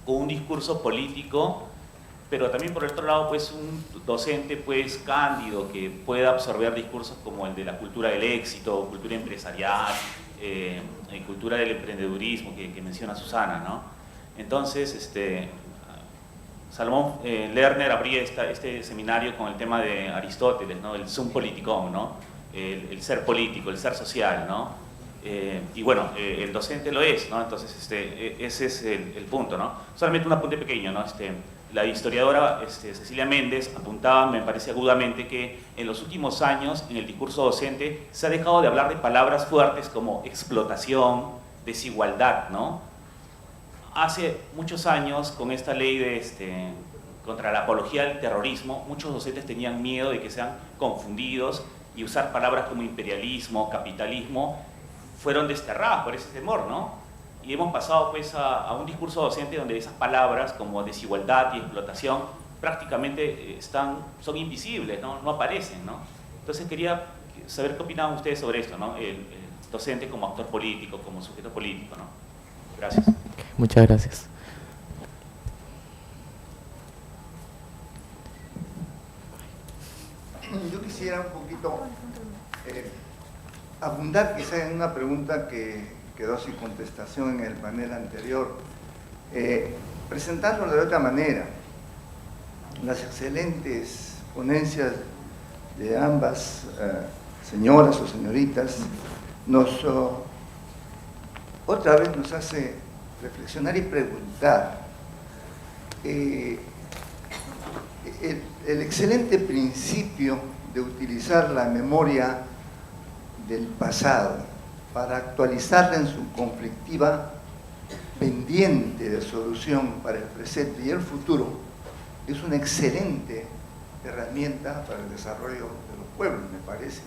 con un discurso político, pero también por el otro lado, pues, un docente, pues, cándido, que pueda absorber discursos como el de la cultura del éxito, cultura empresarial, cultura del emprendedurismo que menciona Susana, ¿no? Entonces, Salomón Lerner abría este seminario con el tema de Aristóteles, ¿no?, el sum politikon, ¿no?, el ser político, el ser social, ¿no? Y bueno, el docente lo es, ¿no? Entonces ese es el punto, ¿no? Solamente un apunte pequeño, ¿no? La historiadora Cecilia Méndez apuntaba, me parece agudamente, que en los últimos años en el discurso docente se ha dejado de hablar de palabras fuertes como explotación, desigualdad, ¿no? Hace muchos años, con esta ley contra la apología del terrorismo, muchos docentes tenían miedo de que sean confundidos y usar palabras como imperialismo, capitalismo, fueron desterradas por ese temor, ¿no? Y hemos pasado pues a un discurso docente donde esas palabras como desigualdad y explotación prácticamente son invisibles, ¿no? No aparecen, ¿no? Entonces quería saber qué opinaban ustedes sobre esto, ¿no? El docente como actor político, como sujeto político, ¿no? Gracias. Muchas gracias. Yo quisiera un poquito abundar quizá en una pregunta que quedó sin contestación en el panel anterior, presentándolo de otra manera. Las excelentes ponencias de ambas señoras o señoritas otra vez nos hace reflexionar y preguntar. El excelente principio de utilizar la memoria del pasado para actualizarla en su conflictiva pendiente de solución para el presente y el futuro es una excelente herramienta para el desarrollo de los pueblos, me parece.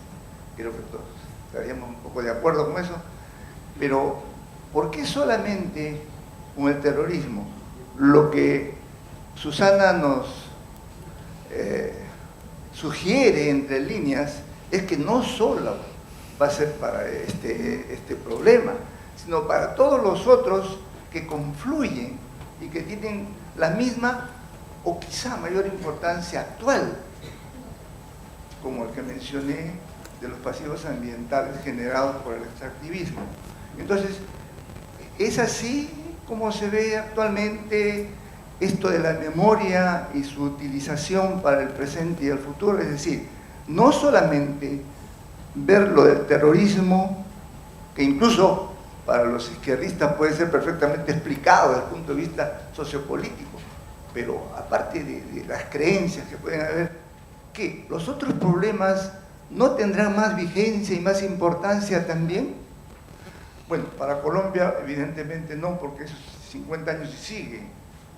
Creo que todos estaríamos un poco de acuerdo con eso, pero ¿por qué solamente con el terrorismo? Lo que Susana nos sugiere entre líneas es que no solo va a ser para este problema, sino para todos los otros que confluyen y que tienen la misma o quizá mayor importancia actual, como el que mencioné de los pasivos ambientales generados por el extractivismo. Entonces, es así como se ve actualmente esto de la memoria y su utilización para el presente y el futuro, es decir, no solamente ver lo del terrorismo, que incluso para los izquierdistas puede ser perfectamente explicado desde el punto de vista sociopolítico, pero aparte de las creencias que pueden haber, ¿qué? ¿Los otros problemas no tendrán más vigencia y más importancia también? Bueno, para Colombia evidentemente no, porque esos 50 años siguen,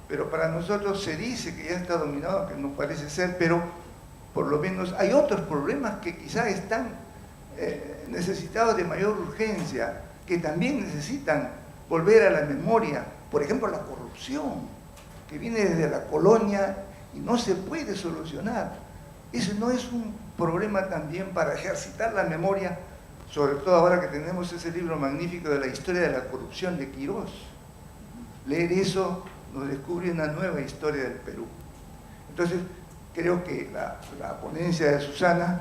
pero para nosotros se dice que ya está dominado, que no parece ser, pero por lo menos hay otros problemas que quizá están necesitados de mayor urgencia, que también necesitan volver a la memoria. Por ejemplo, la corrupción, que viene desde la colonia y no se puede solucionar. Eso no es un problema también para ejercitar la memoria, sobre todo ahora que tenemos ese libro magnífico de la historia de la corrupción de Quirós. Leer eso nos descubre una nueva historia del Perú. Entonces, creo que la ponencia de Susana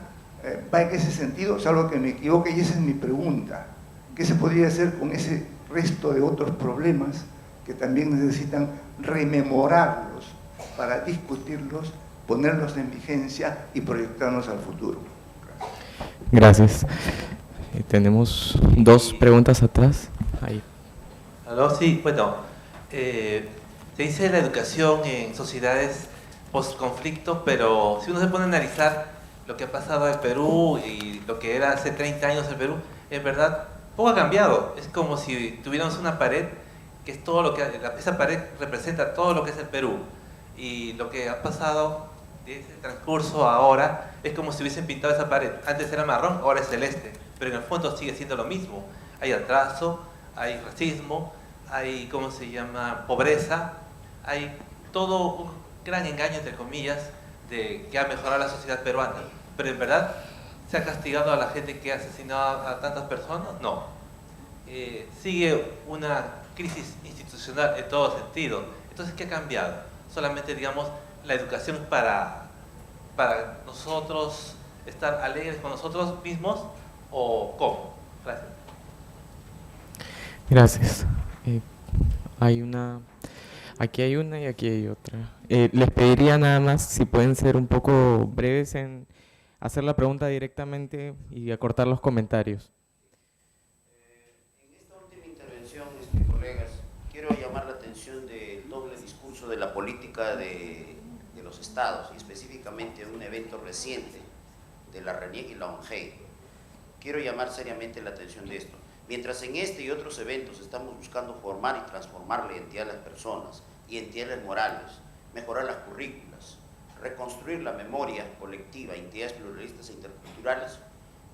va en ese sentido, salvo que me equivoque, y esa es mi pregunta. ¿Qué se podría hacer con ese resto de otros problemas que también necesitan rememorarlos para discutirlos, ponerlos en vigencia y proyectarnos al futuro? Gracias. Tenemos dos preguntas atrás. Ahí. ¿Aló? Sí, bueno, se dice la educación en sociedades post-conflicto, pero si uno se pone a analizar lo que ha pasado en Perú y lo que era hace 30 años el Perú, en verdad, poco ha cambiado. Es como si tuviéramos una pared, que es todo lo que, esa pared representa todo lo que es el Perú. Y lo que ha pasado de ese transcurso ahora es como si hubiesen pintado esa pared. Antes era marrón, ahora es celeste, pero en el fondo sigue siendo lo mismo. Hay atraso, hay racismo, hay, ¿cómo se llama?, pobreza, hay todo un gran engaño, entre comillas, de que ha mejorado la sociedad peruana. Pero en verdad, ¿se ha castigado a la gente que ha asesinado a tantas personas? No. Sigue una crisis institucional en todo sentido. Entonces, ¿qué ha cambiado? Solamente, digamos, la educación para nosotros estar alegres con nosotros mismos, ¿o cómo? Gracias. Gracias. Aquí hay una y aquí hay otra. Les pediría nada más si pueden ser un poco breves en hacer la pregunta directamente y acortar los comentarios. En esta última intervención, colegas, quiero llamar la atención del doble discurso de la política de los estados y específicamente un evento reciente de la RENIEC y la ONG. Quiero llamar seriamente la atención de esto. Mientras en este y otros eventos estamos buscando formar y transformar la identidad de las personas y entidades morales, mejorar las currículas, reconstruir la memoria colectiva, entidades pluralistas e interculturales,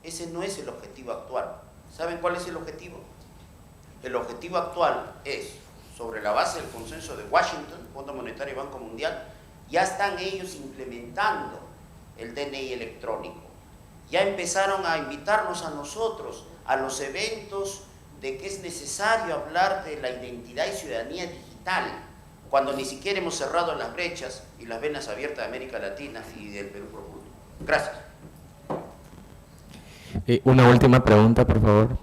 ese no es el objetivo actual. ¿Saben cuál es el objetivo? El objetivo actual es, sobre la base del consenso de Washington, Fondo Monetario y Banco Mundial, ya están ellos implementando el DNI electrónico. Ya empezaron a invitarnos a nosotros a los eventos de que es necesario hablar de la identidad y ciudadanía digital, cuando ni siquiera hemos cerrado las brechas y las venas abiertas de América Latina y del Perú profundo. Gracias. Una última pregunta, por favor.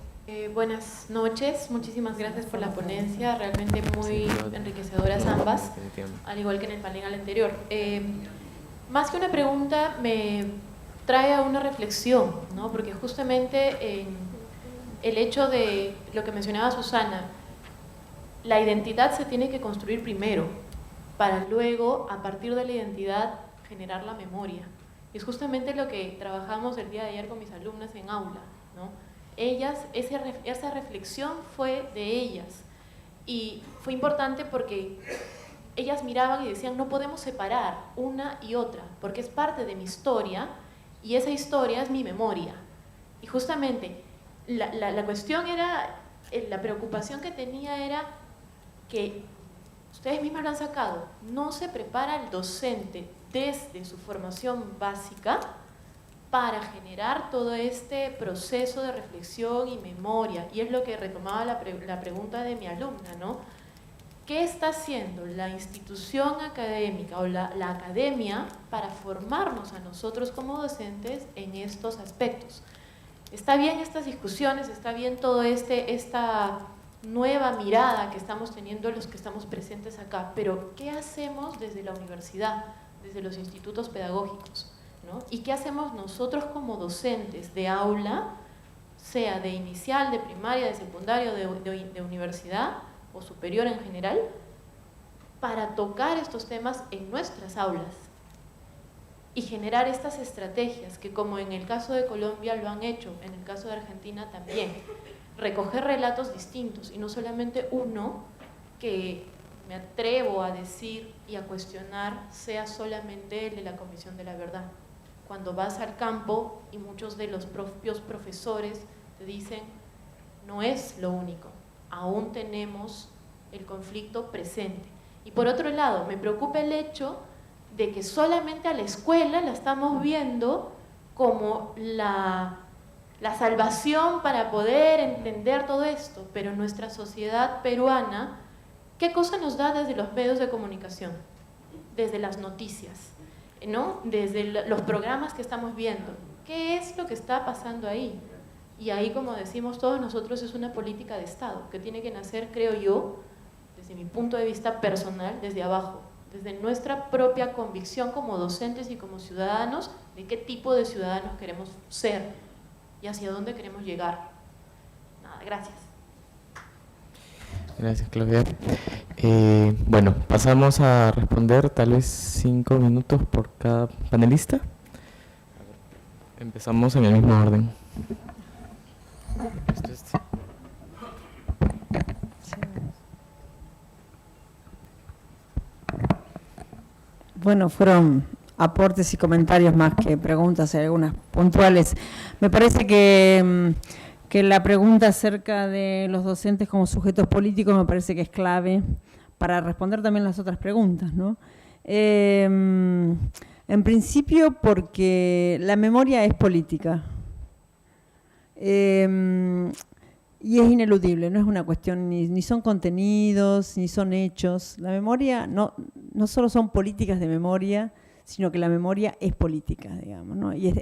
Buenas noches, muchísimas gracias por la ponencia, realmente muy enriquecedoras ambas, al igual que en el panel anterior. Más que una pregunta, me trae a una reflexión, ¿no? Porque justamente el hecho de lo que mencionaba Susana, la identidad se tiene que construir primero, para luego, a partir de la identidad, generar la memoria. Y es justamente lo que trabajamos el día de ayer con mis alumnas en aula, ¿no? Ellas, esa reflexión fue de ellas, y fue importante porque ellas miraban y decían, no podemos separar una y otra, porque es parte de mi historia, y esa historia es mi memoria. Y justamente, la cuestión era, la preocupación que tenía era que, ustedes mismas lo han sacado, no se prepara el docente desde su formación básica para generar todo este proceso de reflexión y memoria. Y es lo que retomaba la pregunta de mi alumna, ¿no? ¿qué está haciendo la institución académica o la academia para formarnos a nosotros como docentes en estos aspectos? Está bien estas discusiones, está bien todo esta nueva mirada que estamos teniendo los que estamos presentes acá, pero ¿qué hacemos desde la universidad, desde los institutos pedagógicos, ¿no? ¿Y qué hacemos nosotros como docentes de aula, sea de inicial, de primaria, de secundaria, de universidad o superior en general, para tocar estos temas en nuestras aulas y generar estas estrategias que, como en el caso de Colombia lo han hecho, en el caso de Argentina también, recoger relatos distintos y no solamente uno que me atrevo a decir y a cuestionar sea solamente el de la Comisión de la Verdad. Cuando vas al campo y muchos de los propios profesores te dicen, no es lo único, aún tenemos el conflicto presente. Y por otro lado, me preocupa el hecho de que solamente a la escuela la estamos viendo como la salvación para poder entender todo esto, pero nuestra sociedad peruana, ¿qué cosa nos da desde los medios de comunicación? Desde las noticias, ¿no? Desde los programas que estamos viendo. ¿Qué es lo que está pasando ahí? Y ahí, como decimos todos nosotros, es una política de Estado que tiene que nacer, creo yo, desde mi punto de vista personal, desde abajo, desde nuestra propia convicción como docentes y como ciudadanos, de qué tipo de ciudadanos queremos ser y hacia dónde queremos llegar. Nada, gracias. Gracias, Claudia. Bueno, pasamos a responder tal vez 5 minutos por cada panelista. Empezamos en el mismo orden. Bueno, fueron aportes y comentarios más que preguntas, algunas puntuales. Me parece que la pregunta acerca de los docentes como sujetos políticos me parece que es clave para responder también las otras preguntas, ¿no? En principio porque la memoria es política. Y es ineludible, no es una cuestión, ni son contenidos, ni son hechos. La memoria no solo son políticas de memoria, sino que la memoria es política, digamos, ¿no? Y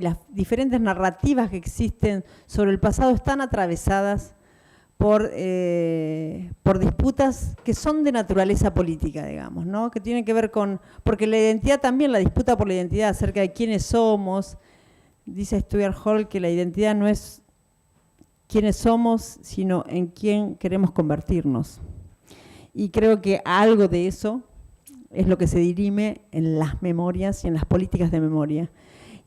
las diferentes narrativas que existen sobre el pasado están atravesadas por disputas que son de naturaleza política, digamos, ¿no? Que tienen que ver porque la identidad también, la disputa por la identidad acerca de quiénes somos, dice Stuart Hall que la identidad no es quiénes somos, sino en quién queremos convertirnos. Y creo que algo de eso es lo que se dirime en las memorias y en las políticas de memoria.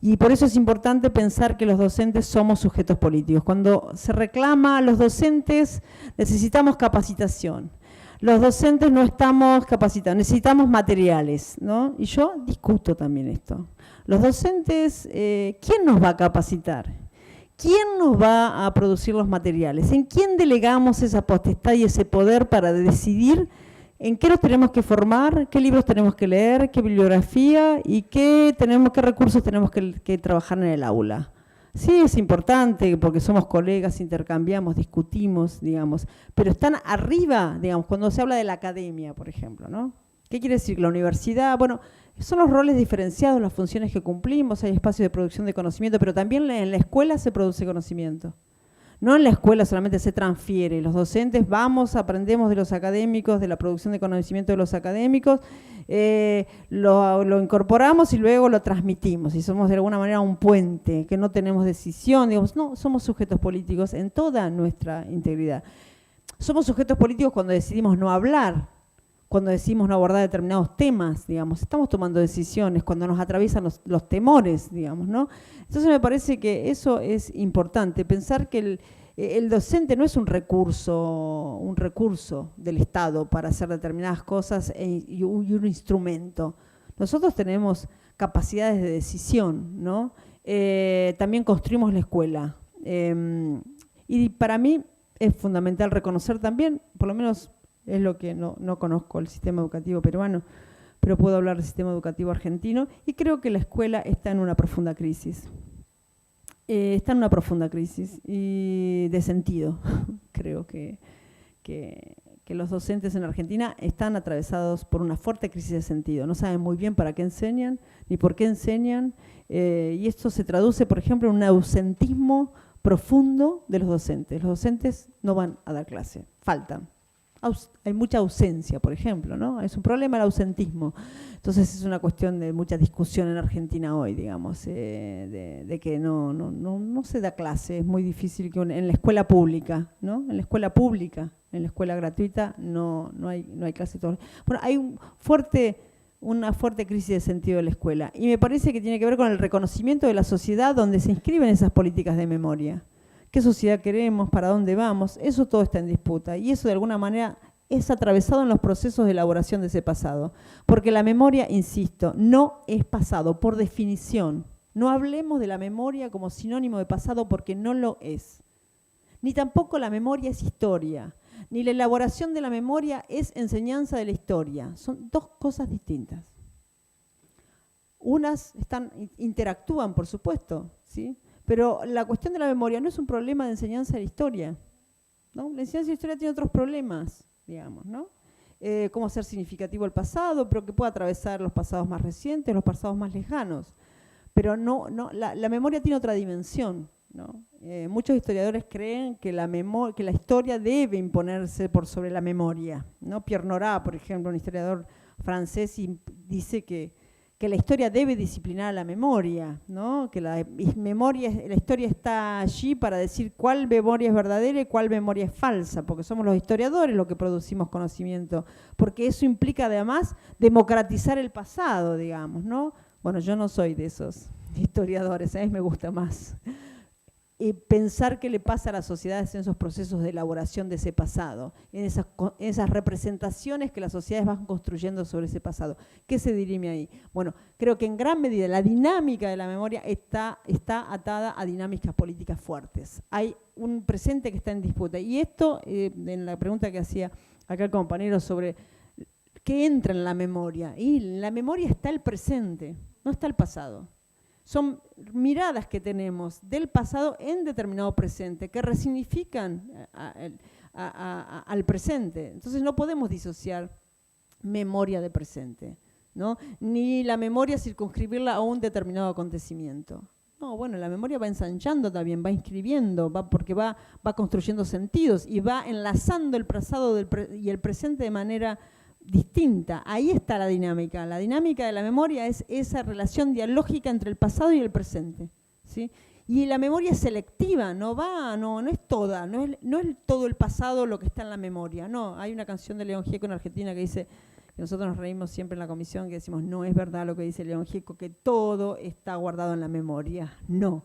Y por eso es importante pensar que los docentes somos sujetos políticos. Cuando se reclama a los docentes, necesitamos capacitación. Los docentes no estamos capacitados, necesitamos materiales, ¿no? Y yo discuto también esto. Los docentes, ¿quién nos va a capacitar? ¿Quién nos va a producir los materiales? ¿En quién delegamos esa potestad y ese poder para decidir en qué nos tenemos que formar, qué libros tenemos que leer, qué bibliografía y qué recursos tenemos que trabajar en el aula? Sí, es importante porque somos colegas, intercambiamos, discutimos, digamos, pero están arriba, digamos, cuando se habla de la academia, por ejemplo, ¿no? ¿Qué quiere decir? La universidad, bueno, son los roles diferenciados, las funciones que cumplimos, hay espacios de producción de conocimiento, pero también en la escuela se produce conocimiento. No en la escuela solamente se transfiere, los docentes aprendemos de los académicos, de la producción de conocimiento de los académicos, lo incorporamos y luego lo transmitimos, y somos de alguna manera un puente, que no tenemos decisión, digamos, no, somos sujetos políticos en toda nuestra integridad. Somos sujetos políticos cuando decidimos no hablar, cuando decidimos no abordar determinados temas, digamos, estamos tomando decisiones, cuando nos atraviesan los temores, digamos, ¿no? Entonces me parece que eso es importante, pensar que el docente no es un recurso del Estado para hacer determinadas cosas y un instrumento. Nosotros tenemos capacidades de decisión, ¿no? También construimos la escuela. Y para mí es fundamental reconocer también, por lo menos es lo que no conozco el sistema educativo peruano, pero puedo hablar del sistema educativo argentino, y creo que la escuela está en una profunda crisis. Está en una profunda crisis y de sentido. Creo que que los docentes en Argentina están atravesados por una fuerte crisis de sentido. No saben muy bien para qué enseñan, ni por qué enseñan, y esto se traduce, por ejemplo, en un ausentismo profundo de los docentes. Los docentes no van a dar clase, faltan. Hay mucha ausencia, por ejemplo, ¿no? Es un problema el ausentismo. Entonces es una cuestión de mucha discusión en Argentina hoy, digamos, de que no se da clase. Es muy difícil que en la escuela pública, ¿no? En la escuela pública, en la escuela gratuita no hay clase todo. Bueno, hay una fuerte crisis de sentido de la escuela. Y me parece que tiene que ver con el reconocimiento de la sociedad donde se inscriben esas políticas de memoria. ¿Qué sociedad queremos? ¿Para dónde vamos? Eso todo está en disputa y eso de alguna manera es atravesado en los procesos de elaboración de ese pasado. Porque la memoria, insisto, no es pasado por definición. No hablemos de la memoria como sinónimo de pasado porque no lo es. Ni tampoco la memoria es historia. Ni la elaboración de la memoria es enseñanza de la historia. Son dos cosas distintas. Unas interactúan, por supuesto, ¿sí? Pero la cuestión de la memoria no es un problema de enseñanza de la historia, ¿no? La enseñanza de la historia tiene otros problemas, digamos, ¿no? Cómo hacer significativo el pasado, pero que pueda atravesar los pasados más recientes, los pasados más lejanos. Pero la memoria tiene otra dimensión, ¿no? Muchos historiadores creen que la historia debe imponerse por sobre la memoria, ¿no? Pierre Nora, por ejemplo, un historiador francés, dice que la historia debe disciplinar a la memoria, ¿no? Que la historia está allí para decir cuál memoria es verdadera y cuál memoria es falsa, porque somos los historiadores los que producimos conocimiento, porque eso implica además democratizar el pasado, digamos, ¿no? Bueno, yo no soy de esos historiadores, a mí me gusta más pensar qué le pasa a las sociedades en esos procesos de elaboración de ese pasado, en esas representaciones que las sociedades van construyendo sobre ese pasado. ¿Qué se dirime ahí? Bueno, creo que en gran medida la dinámica de la memoria está atada a dinámicas políticas fuertes. Hay un presente que está en disputa. Y esto, en la pregunta que hacía acá el compañero sobre qué entra en la memoria. Y en la memoria está el presente, no está el pasado. Son miradas que tenemos del pasado en determinado presente, que resignifican al presente. Entonces no podemos disociar memoria de presente, ¿no? Ni la memoria circunscribirla a un determinado acontecimiento. No, bueno, la memoria va ensanchando también, va inscribiendo, porque va construyendo sentidos y va enlazando el pasado y el presente de manera distinta. Ahí está la dinámica. La dinámica de la memoria es esa relación dialógica entre el pasado y el presente, ¿sí? Y la memoria es selectiva, no es toda, no es todo el pasado lo que está en la memoria. No, hay una canción de León Gieco en Argentina que dice, que nosotros nos reímos siempre en la comisión, que decimos, no es verdad lo que dice León Gieco, que todo está guardado en la memoria. No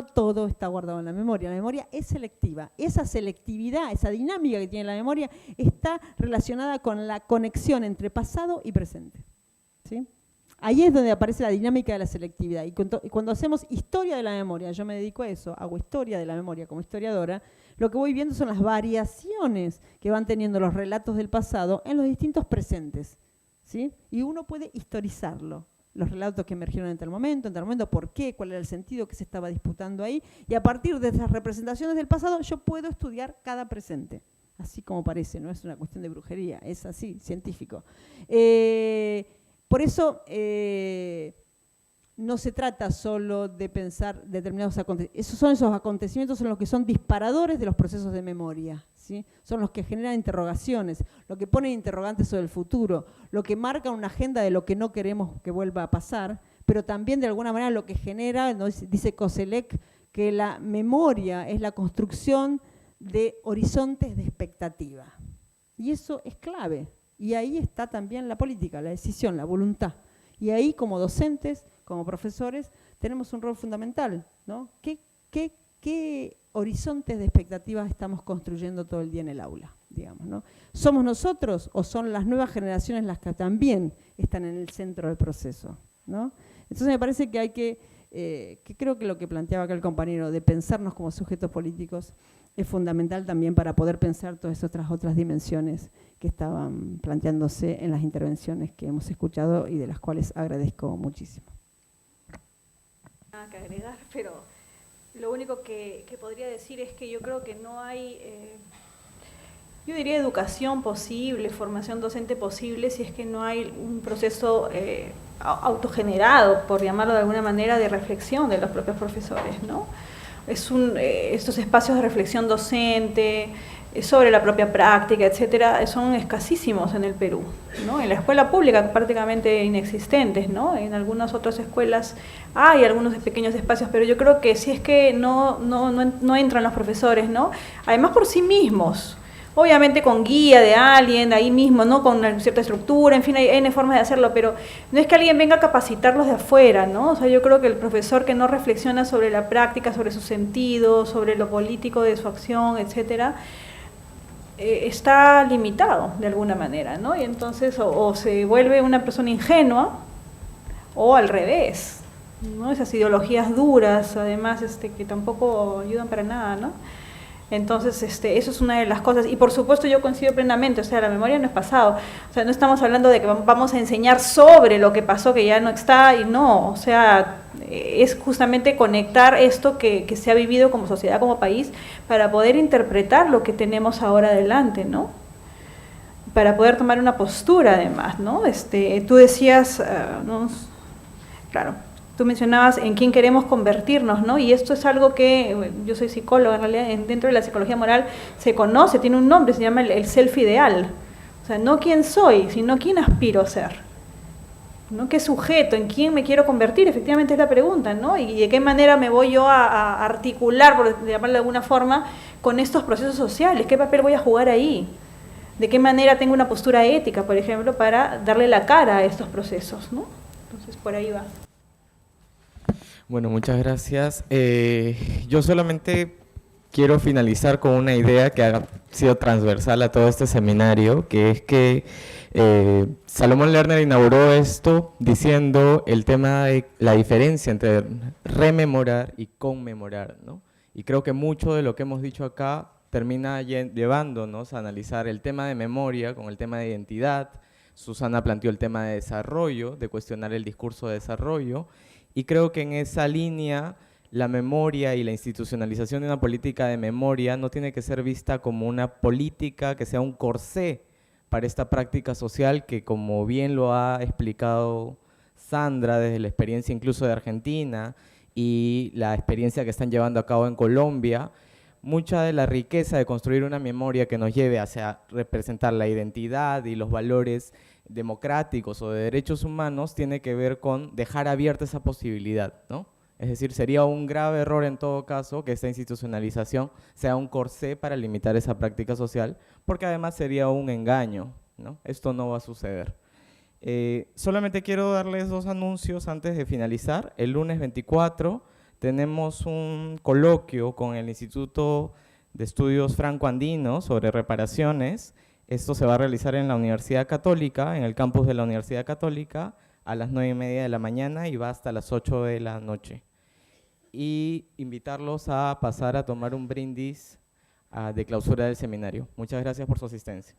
todo está guardado en la memoria es selectiva. Esa selectividad, esa dinámica que tiene la memoria está relacionada con la conexión entre pasado y presente, ¿sí? Ahí es donde aparece la dinámica de la selectividad. Y cuando hacemos historia de la memoria, yo me dedico a eso, hago historia de la memoria como historiadora, lo que voy viendo son las variaciones que van teniendo los relatos del pasado en los distintos presentes, ¿sí? Y uno puede historizarlo. Los relatos que emergieron en tal momento, por qué, cuál era el sentido que se estaba disputando ahí, y a partir de esas representaciones del pasado yo puedo estudiar cada presente, así como parece, no es una cuestión de brujería, es así, científico. Por eso no se trata solo de pensar determinados acontecimientos, esos acontecimientos son los que son disparadores de los procesos de memoria, ¿sí? Son los que generan interrogaciones, lo que ponen interrogantes sobre el futuro, lo que marca una agenda de lo que no queremos que vuelva a pasar, pero también de alguna manera lo que genera, ¿no? Dice Koselleck, que la memoria es la construcción de horizontes de expectativa. Y eso es clave. Y ahí está también la política, la decisión, la voluntad. Y ahí como docentes, como profesores, tenemos un rol fundamental, ¿no? ¿Qué horizontes de expectativas estamos construyendo todo el día en el aula, digamos, ¿no? ¿Somos nosotros o son las nuevas generaciones las que también están en el centro del proceso, ¿no? Entonces me parece que hay que creo que lo que planteaba acá el compañero de pensarnos como sujetos políticos es fundamental también para poder pensar todas otras dimensiones que estaban planteándose en las intervenciones que hemos escuchado y de las cuales agradezco muchísimo. Nada que agregar, pero lo único que podría decir es que yo creo que no hay yo diría, educación posible, formación docente posible, si es que no hay un proceso autogenerado, por llamarlo de alguna manera, de reflexión de los propios profesores, ¿no? Estos espacios de reflexión docente, sobre la propia práctica, etcétera, son escasísimos en el Perú, ¿no? En la escuela pública prácticamente inexistentes, ¿no? En algunas otras escuelas hay algunos pequeños espacios, pero yo creo que si es que no entran los profesores, ¿no? Además por sí mismos, obviamente con guía de alguien, ahí mismo, ¿no? Con una cierta estructura, en fin, hay N formas de hacerlo, pero no es que alguien venga a capacitarlos de afuera, ¿no? O sea, yo creo que el profesor que no reflexiona sobre la práctica, sobre su sentido, sobre lo político de su acción, etcétera, está limitado de alguna manera, ¿no? Y entonces o se vuelve una persona ingenua o al revés, ¿no? Esas ideologías duras, además, que tampoco ayudan para nada, ¿no? Entonces, eso es una de las cosas. Y por supuesto yo coincido plenamente, o sea, la memoria no es pasado. O sea, no estamos hablando de que vamos a enseñar sobre lo que pasó, que ya no está, y no. O sea, es justamente conectar esto que se ha vivido como sociedad, como país, para poder interpretar lo que tenemos ahora adelante, ¿no? Para poder tomar una postura, además, ¿no? Tú decías, ¿no? Claro. Tú mencionabas en quién queremos convertirnos, ¿no? Y esto es algo que, yo soy psicóloga, en realidad dentro de la psicología moral se conoce, tiene un nombre, se llama el self ideal. O sea, no quién soy, sino quién aspiro a ser, ¿no? ¿Qué sujeto, en quién me quiero convertir? Efectivamente es la pregunta, ¿no? Y de qué manera me voy yo a articular, por llamarlo de alguna forma, con estos procesos sociales, qué papel voy a jugar ahí, de qué manera tengo una postura ética, por ejemplo, para darle la cara a estos procesos, ¿no? Entonces, por ahí va. Bueno, muchas gracias. Yo solamente quiero finalizar con una idea que ha sido transversal a todo este seminario, que es que Salomón Lerner inauguró esto diciendo el tema de la diferencia entre rememorar y conmemorar, ¿no? Y creo que mucho de lo que hemos dicho acá termina llevándonos a analizar el tema de memoria con el tema de identidad. Susana planteó el tema de desarrollo, de cuestionar el discurso de desarrollo, y creo que en esa línea la memoria y la institucionalización de una política de memoria no tiene que ser vista como una política que sea un corsé para esta práctica social que, como bien lo ha explicado Sandra desde la experiencia incluso de Argentina y la experiencia que están llevando a cabo en Colombia, mucha de la riqueza de construir una memoria que nos lleve hacia representar la identidad y los valores democráticos o de derechos humanos tiene que ver con dejar abierta esa posibilidad, ¿no? Es decir, sería un grave error en todo caso que esta institucionalización sea un corsé para limitar esa práctica social, porque además sería un engaño, ¿no? Esto no va a suceder. Solamente quiero darles dos anuncios antes de finalizar. El lunes 24 tenemos un coloquio con el Instituto de Estudios Franco-Andinos sobre reparaciones. Esto se va a realizar en la Universidad Católica, en el campus de la Universidad Católica, a las 9:30 de la mañana y va hasta las 8 de la noche. Y invitarlos a pasar a tomar un brindis de clausura del seminario. Muchas gracias por su asistencia.